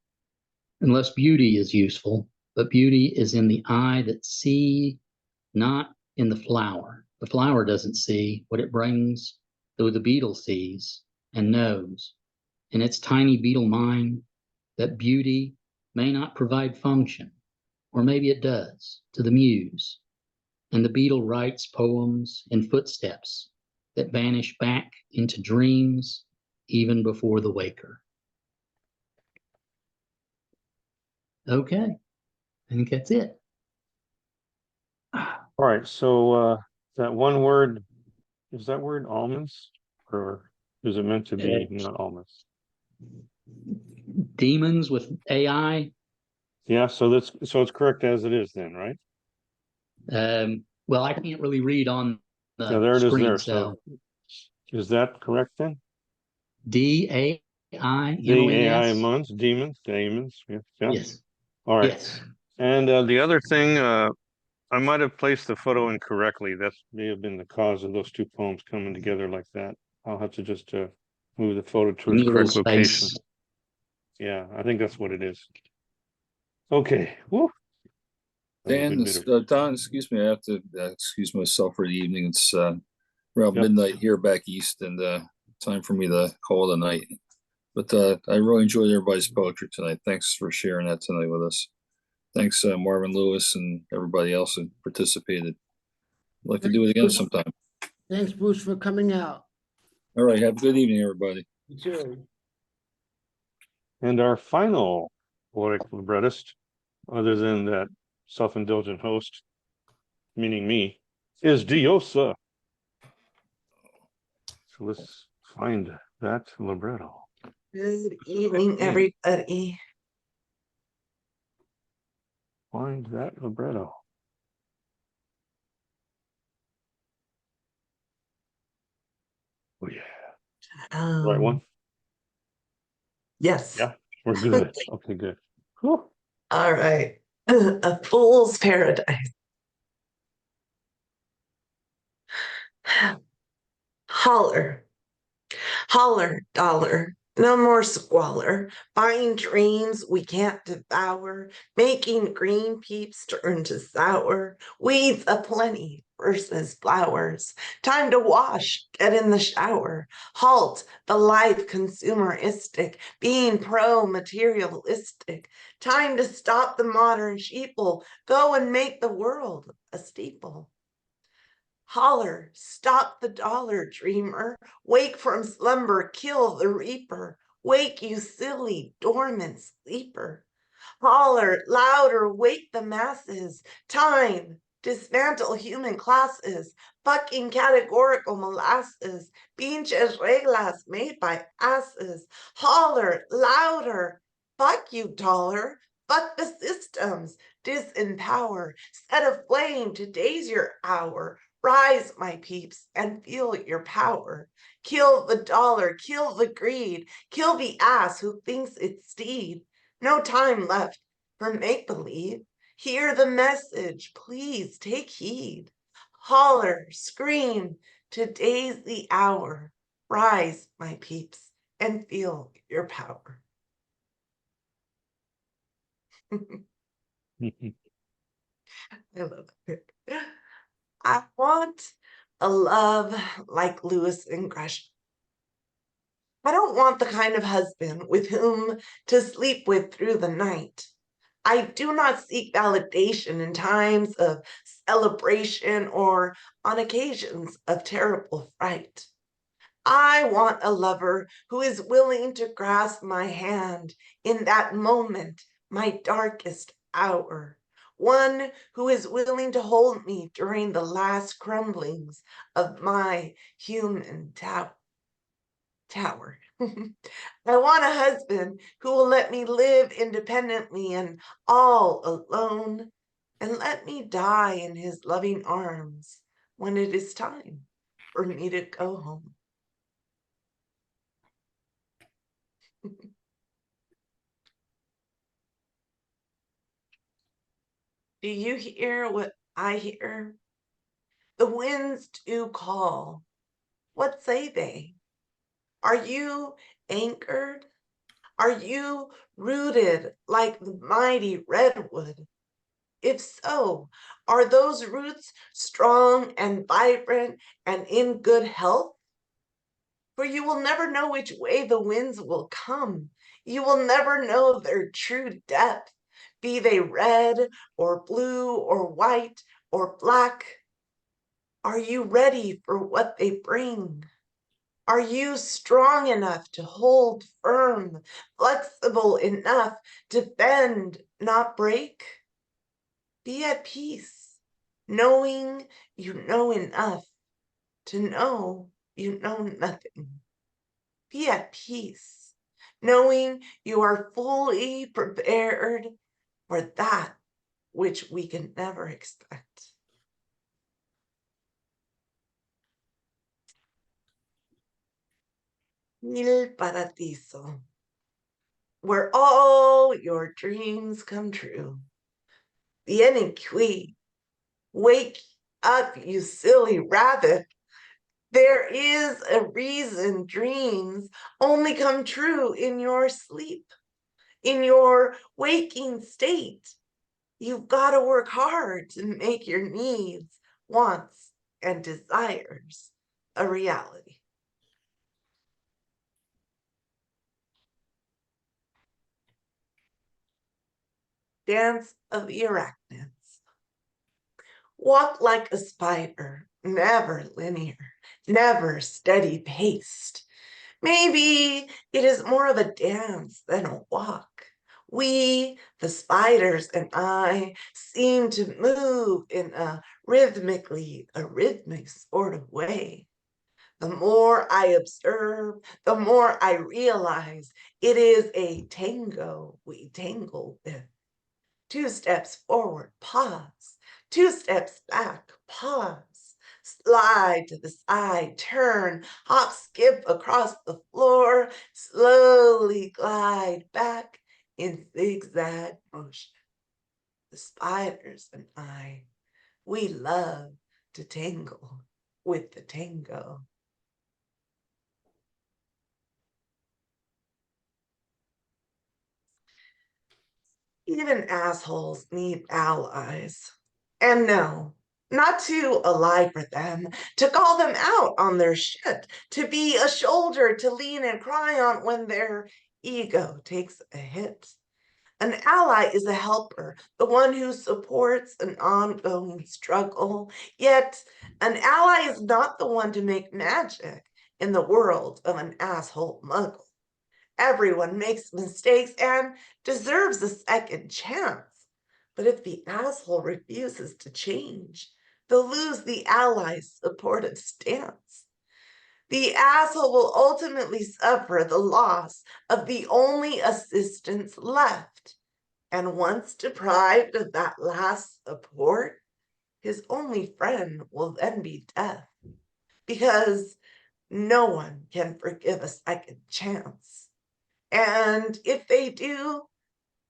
Unless beauty is useful, but beauty is in the eye that see, not in the flower. The flower doesn't see what it brings, though the beetle sees and knows in its tiny beetle mind that beauty may not provide function, or maybe it does, to the muse. And the beetle writes poems in footsteps that vanish back into dreams even before the waker. Okay, I think that's it. All right, so that one word, is that word almonds? Or is it meant to be not almonds? Demons with AI. Yeah, so it's correct as it is then, right? Well, I can't really read on the Yeah, there it is screen, there. so Is that correct then? DAIMONS? Demons. Yeah, yeah. Yes. All right. Yes. And the other thing, I might have placed the photo incorrectly. That may have been the cause of those two poems coming together like that. I'll have to just move the photo to its correct location. Yeah, I think that's what it is. Okay. Woo. Dan, Don, excuse me, I have to excuse myself for the evening. It's around midnight here back east, and time for me to call it a night. But I really enjoyed everybody's poetry tonight. Thanks for sharing that tonight with us. Thanks, Marvinlouis and everybody else who participated. I'd like to do it again sometime. Thanks, Bruce, for coming out. All right, have a good evening, everybody. You too. And our final poetic librettist, other than that self-indulgent host, meaning me, is Diosa. So let's find that libretto. Good evening, everybody. Find that libretto. Oh yeah. Right one? Yes. Yeah, we're good. Okay, good. Whew. All right. A Fool's Paradise. Holler, holler, dollar. No more squalor, buying dreams we can't devour, making green peeps turn to sour, weeds aplenty versus flowers. Time to wash, get in the shower, halt the life consumeristic, being pro-materialistic. Time to stop the modern sheeple, go and make the world a steeple. Holler, stop the dollar, dreamer. Wake from slumber, kill the reaper. Wake, you silly, dormant sleeper. Holler, louder, wake the masses. Time, dismantle human classes. Fucking categorical molasses. Pinches reglas made by asses. Holler, louder. Fuck you, dollar. Fuck the systems. Disempower. Set aflame, today's your hour. Rise, my peeps, and feel your power. Kill the dollar, kill the greed, kill the ass who thinks it's steed. No time left for make-believe. Hear the message, please take heed. Holler, scream, today's the hour. Rise, my peeps, and feel your power. I love it. I want a love like Lewis and Gresham. I don't want the kind of husband with whom to sleep with through the night. I do not seek validation in times of celebration or on occasions of terrible fright. I want a lover who is willing to grasp my hand in that moment, my darkest hour. One who is willing to hold me during the last crumblings of my human tower. I want a husband who will let me live independently and all alone, and let me die in his loving arms when it is time for me to go home. Do you hear what I hear? The winds do call. What say they? Are you anchored? Are you rooted like the mighty redwood? If so, are those roots strong and vibrant and in good health? For you will never know which way the winds will come. You will never know their true depth, be they red or blue or white or black. Are you ready for what they bring? Are you strong enough to hold firm, flexible enough to bend, not break? Be at peace, knowing you know enough to know you know nothing. Be at peace, knowing you are fully prepared for that which we can never expect. Il Paradiso, where all your dreams come true. Vieni qui, wake up, you silly rabbit. There is a reason dreams only come true in your sleep, in your waking state. You've got to work hard to make your needs, wants, and desires a reality. Dance of the Arachnids. Walk like a spider, never linear, never steady paced. Maybe it is more of a dance than a walk. We, the spiders and I, seem to move in a rhythmic sort of way. The more I observe, the more I realize it is a tango we tangle with. 2 steps forward, pause. 2 steps back, pause. Slide to the side, turn, hop, skip across the floor, slowly glide back in zigzag motion. The spiders and I, we love to tangle. with the tango. Even assholes need allies. And no, not to ally for them, to call them out on their shit, to be a shoulder to lean and cry on when their ego takes a hit. An ally is a helper, the one who supports an ongoing struggle. Yet, an ally is not the one to make magic in the world of an asshole muggle. Everyone makes mistakes and deserves a second chance. But if the asshole refuses to change, they'll lose the ally's supportive stance. The asshole will ultimately suffer the loss of the only assistance left. And once deprived of that last support, his only friend will then be death. Because no one can forgive a second chance. And if they do,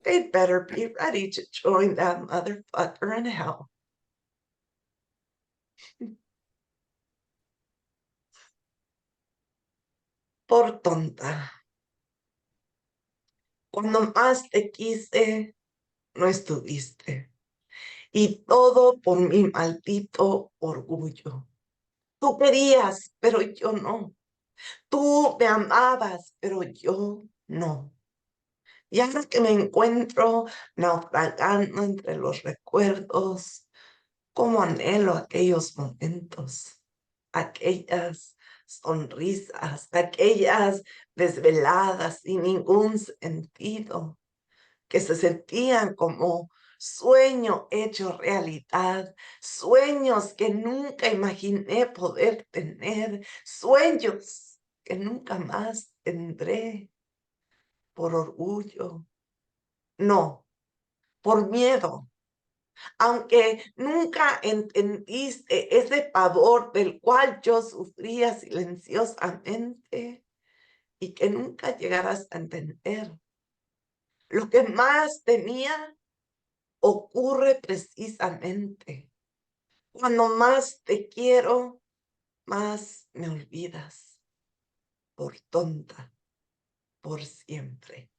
they'd better be ready to join that motherfucker in hell. Por tonta. Cuando más te quise, no estuviste. Y todo por mi maldito orgullo. Tú querías, pero yo no. Tú me amabas, pero yo no. Y ahora que me encuentro naufragando entre los recuerdos, cómo anhelo aquellos momentos, aquellas sonrisas, aquellas desveladas sin ningún sentido, que se sentían como sueño hecho realidad, sueños que nunca imaginé poder tener, sueños que nunca más tendré por orgullo, no, por miedo. Aunque nunca entendiste ese pavor del cual yo sufría silenciosamente y que nunca llegarás a entender. Lo que más tenía ocurre precisamente. Cuando más te quiero, más me olvidas. Por tonta, por siempre.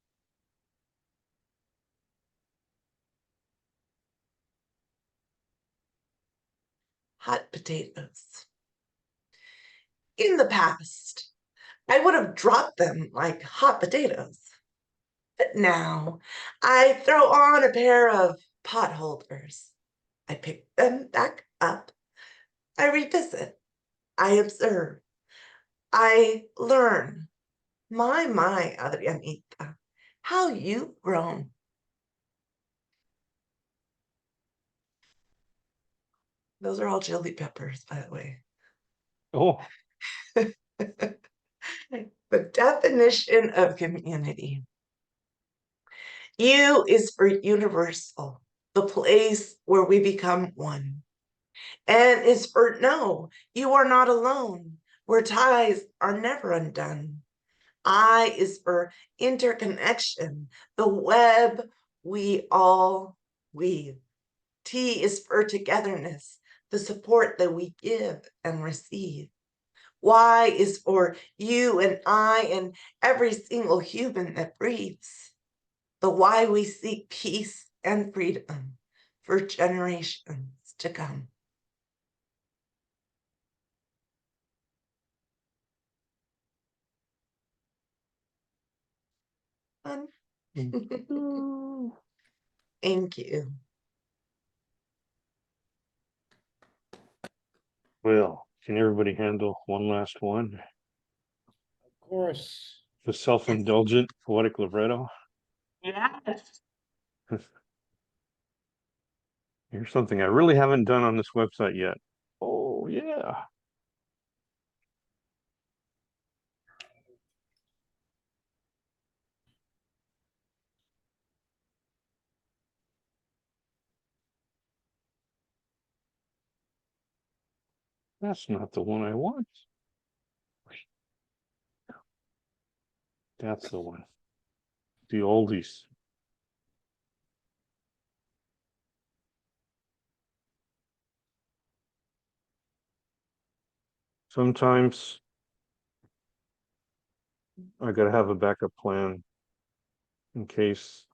Hot potatoes. In the past, I would have dropped them like hot potatoes. But now I throw on a pair of pot holders. I pick them back up. I revisit. I observe. I learn. My, Adrianita, how you've grown. Those are all chili peppers, by the way. Oh, The definition of community. U is for universal, the place where we become one. N is for no, you are not alone, where ties are never undone. I is for interconnection, the web we all weave. T is for togetherness, the support that we give and receive. Y is for you and I and every single human that breathes. The why we seek peace and freedom for generations to come. Fun. Thank you. well, can everybody handle one last one? Of course. The self-indulgent poetic libretto. Yes. Here's something I really haven't done on this website yet. Oh, yeah. That's not the one I want. That's the one. The oldies. Sometimes I gotta have a backup plan in case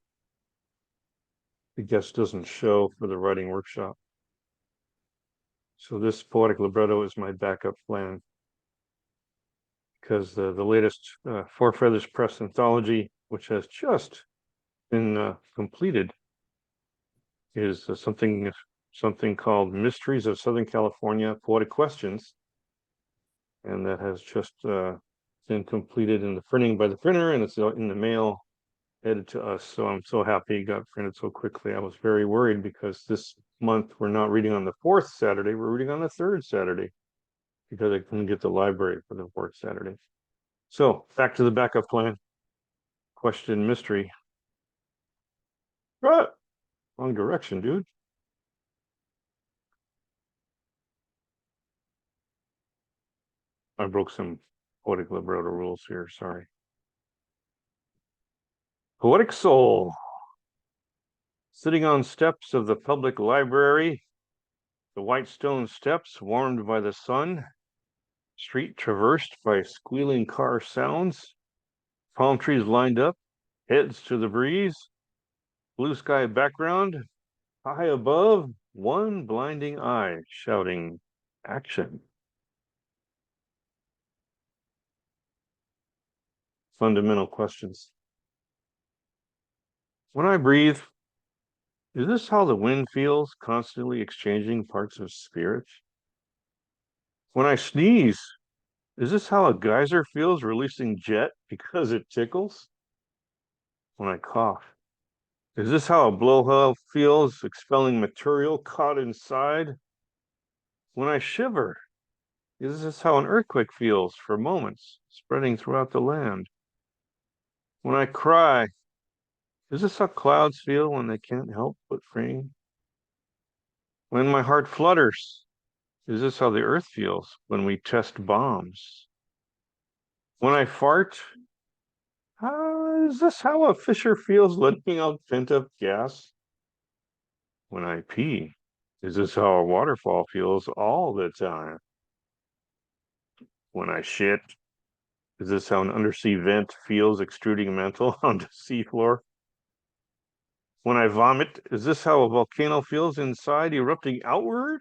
the guest doesn't show for the writing workshop. So this poetic libretto is my backup plan because the latest Four Feathers Press anthology, which has just been completed, is something called Mysteries of Southern California Poetic Questions, and that has just been completed in the printing by the printer, and it's in the mail headed to us. So I'm so happy it got printed so quickly. I was very worried because this month we're not reading on the fourth Saturday, we're reading on the third Saturday because I couldn't get the library for the fourth Saturday. So back to the backup plan. Question mystery. Ah, wrong direction, dude. I broke some poetic libretto rules here, sorry. Poetic soul. Sitting on steps of the public library, the white stone steps warmed by the sun, street traversed by squealing car sounds, palm trees lined up, heads to the breeze, blue sky background, high above, one blinding eye shouting, action. Fundamental questions. When I breathe, is this how the wind feels, constantly exchanging parts of spirit? When I sneeze, is this how a geyser feels, releasing jet because it tickles? When I cough, is this how a blowhole feels, expelling material caught inside? When I shiver, is this how an earthquake feels for moments, spreading throughout the land? When I cry, is this how clouds feel when they can't help but rain? When my heart flutters, is this how the earth feels when we test bombs? When I fart, is this how a fisher feels letting out pent-up gas? When I pee, is this how a waterfall feels all the time? When I shit, is this how an undersea vent feels extruding mantle onto seafloor? When I vomit, is this how a volcano feels inside, erupting outward?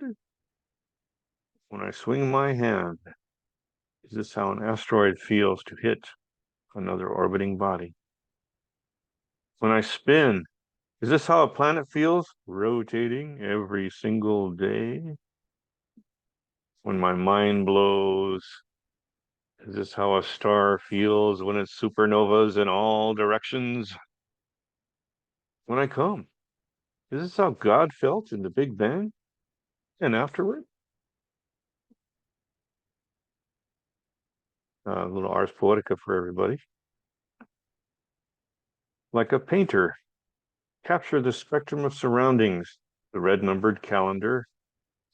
When I swing my hand, is this how an asteroid feels to hit another orbiting body? When I spin, is this how a planet feels, rotating every single day? When my mind blows, is this how a star feels when it's supernovas in all directions? When I come, is this how God felt in the Big Bang and afterward? A little Ars Poetica for everybody. Like a painter, capture the spectrum of surroundings, the red numbered calendar,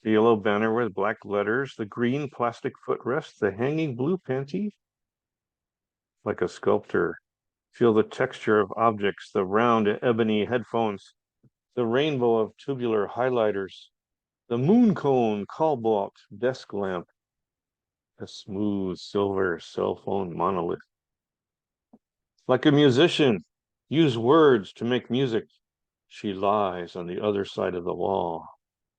the yellow banner with black letters, the green plastic footrest, the hanging blue panty. Like a sculptor, feel the texture of objects, the round ebony headphones, the rainbow of tubular highlighters, the moon cone cobalt desk lamp, a smooth silver cell phone monolith. Like a musician, use words to make music. She lies on the other side of the wall,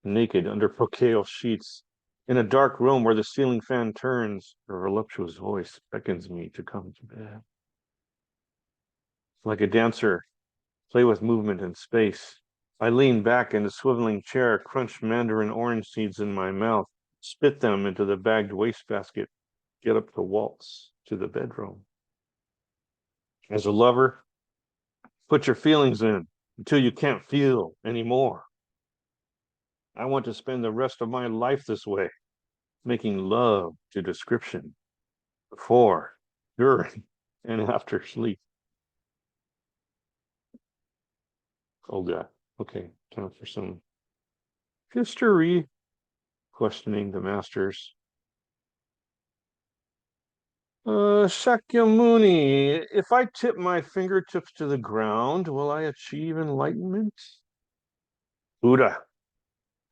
naked under percale sheets, in a dark room where the ceiling fan turns. Her voluptuous voice beckons me to come to bed. Like a dancer, play with movement and space. I lean back in the swiveling chair, crunch mandarin orange seeds in my mouth, spit them into the bagged wastebasket, get up to waltz to the bedroom. As a lover, put your feelings in until you can't feel anymore. I want to spend the rest of my life this way, making love to description before, during, and after sleep. Oh God. Okay, time for some history. Questioning the masters. Shakyamuni, if I tip my fingertips to the ground, will I achieve enlightenment? Buddha,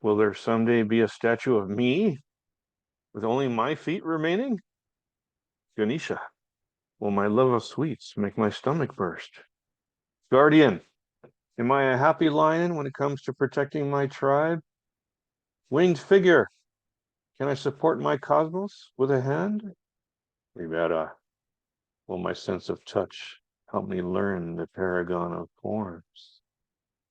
will there someday be a statue of me? with only my feet remaining? Ganesha, will my love of sweets make my stomach burst? Guardian, am I a happy lion when it comes to protecting my tribe? Winged figure, can I support my cosmos with a hand? Rivera, will my sense of touch help me learn the paragon of forms?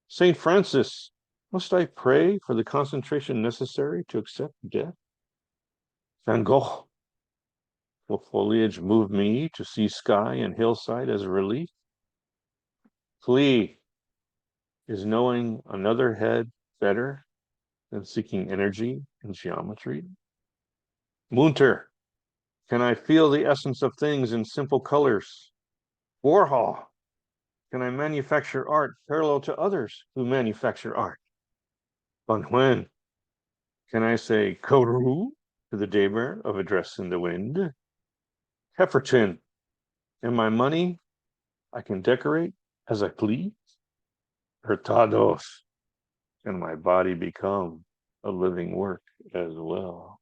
Saint Francis, must I pray for the concentration necessary to accept death? Van Gogh, will foliage move me to see sky and hillside as a relief? Klee, is knowing another head better than seeking energy in geometry? Munter, can I feel the essence of things in simple colors? Warhol, can I manufacture art parallel to others who manufacture art? Van Huen, can I say Koru to the daybreak of a dress in the wind? Hefferton, and my money I can decorate as I please? Hurtados, can my body become a living work as well?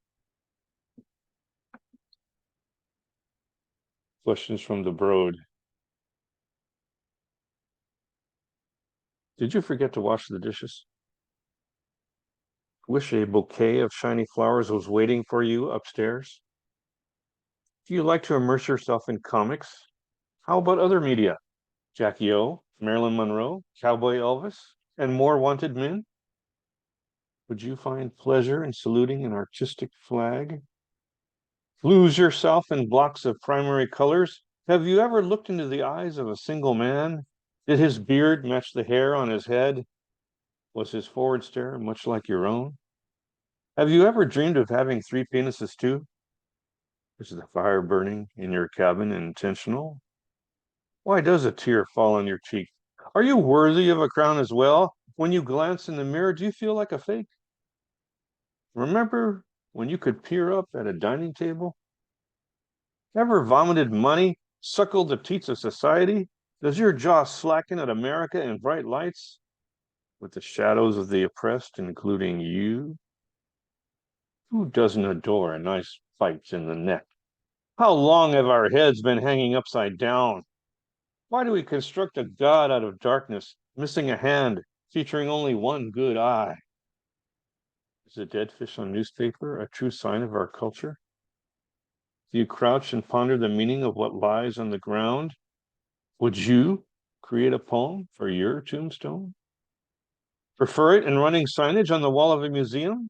Questions from the Broad. Did you forget to wash the dishes? Wish a bouquet of shiny flowers was waiting for you upstairs? Do you like to immerse yourself in comics? How about other media? Jackie O, Marilyn Monroe, Cowboy Elvis, and more wanted men? Would you find pleasure in saluting an artistic flag? Lose yourself in blocks of primary colors? Have you ever looked into the eyes of a single man? Did his beard match the hair on his head? Was his forward stare much like your own? Have you ever dreamed of having 3 penises too? Is the fire burning in your cabin intentional? Why does a tear fall on your cheek? Are you worthy of a crown as well? When you glance in the mirror, do you feel like a fake? Remember when you could peer up at a dining table? Ever vomited money, suckled the teats of society? Does your jaw slacken at America in bright lights? With the shadows of the oppressed, including you? Who doesn't adore a nice bite in the neck? How long have our heads been hanging upside down? Why do we construct a god out of darkness, missing a hand, featuring only one good eye? Is a dead fish on newspaper a true sign of our culture? Do you crouch and ponder the meaning of what lies on the ground? Would you create a poem for your tombstone? Prefer it in running signage on the wall of a museum?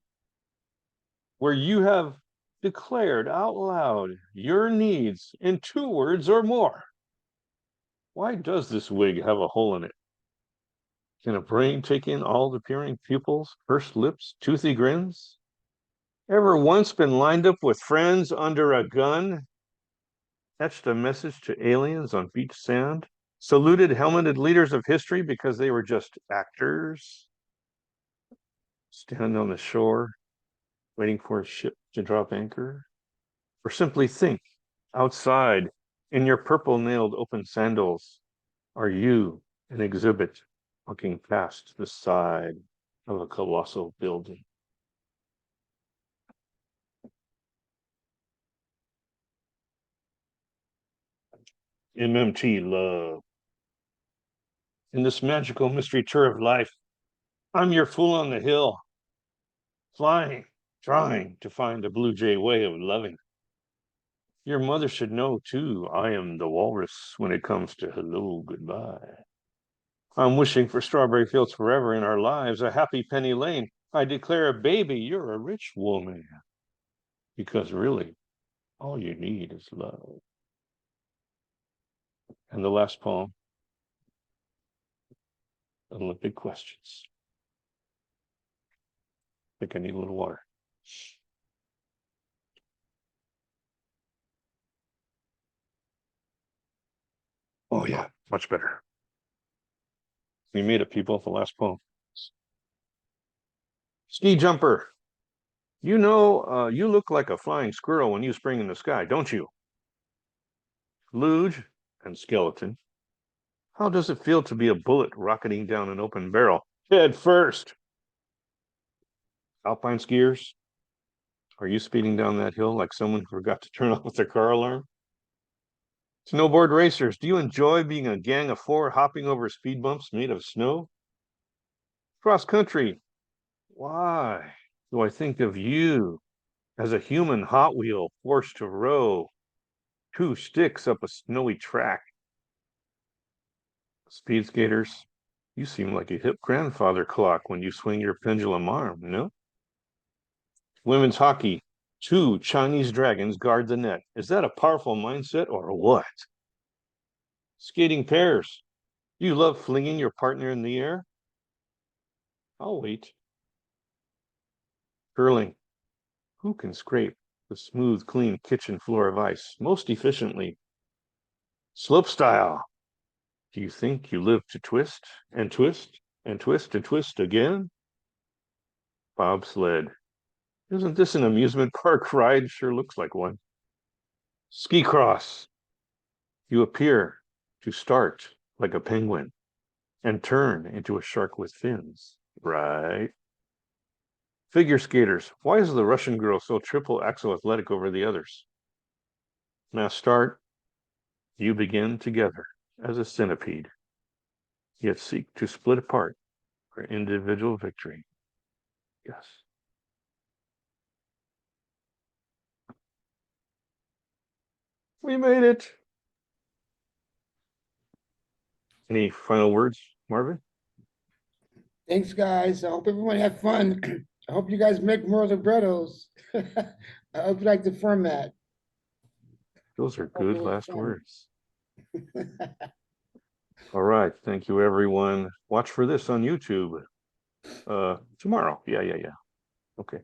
Where you have declared out loud your needs in 2 words or more? Why does this wig have a hole in it? Can a brain take in all the peering pupils, pursed lips, toothy grins? Ever once been lined up with friends under a gun? Etched a message to aliens on beach sand? Saluted helmeted leaders of history because they were just actors? Stand on the shore, waiting for a ship to drop anchor? Or simply think, outside, in your purple-nailed open sandals, are you an exhibit looking past the side of a colossal building? MMT love. In this magical mystery tour of life, I'm your fool on the hill, flying, trying to find the blue jay way of loving. Your mother should know, too, I am the walrus when it comes to hello, goodbye. I'm wishing for strawberry fields forever in our lives, a happy penny lane. I declare, baby, you're a rich woman. Because really, all you need is love. And the last poem, Olympic questions. I think I need a little water. Oh yeah, much better. We made it, people, the last poem. Ski jumper. You know, you look like a flying squirrel when you spring in the sky, don't you? Luge and skeleton. How does it feel to be a bullet rocketing down an open barrel, head first? Alpine skiers, Are you speeding down that hill like someone forgot to turn off their car alarm? Snowboard racers, do you enjoy being a gang of 4 hopping over speed bumps made of snow? Cross country, why do I think of you as a human Hot Wheel forced to row 2 sticks up a snowy track? Speed skaters, you seem like a hip grandfather clock when you swing your pendulum arm, no? Women's hockey, 2 Chinese dragons guard the net. Is that a powerful mindset or what? Skating pairs, do you love flinging your partner in the air? I'll wait. Curling, who can scrape the smooth, clean kitchen floor of ice most efficiently? Slope style, do you think you live to twist and twist and twist and twist again? Bobsled, isn't this an amusement park ride? Sure looks like one. Ski cross, you appear to start like a penguin and turn into a shark with fins, right? Figure skaters, why is the Russian girl so triple axel athletic over the others? Mass start, you begin together as a centipede, yet seek to split apart for individual victory. Yes. We made it. Any final words, Marvin? Thanks, guys. I hope everyone had fun. I hope you guys make more librettos. I hope you like the format. Those are good Overall last fun. words. All right. Thank you, everyone. Watch for this on YouTube tomorrow. Yeah. Okay.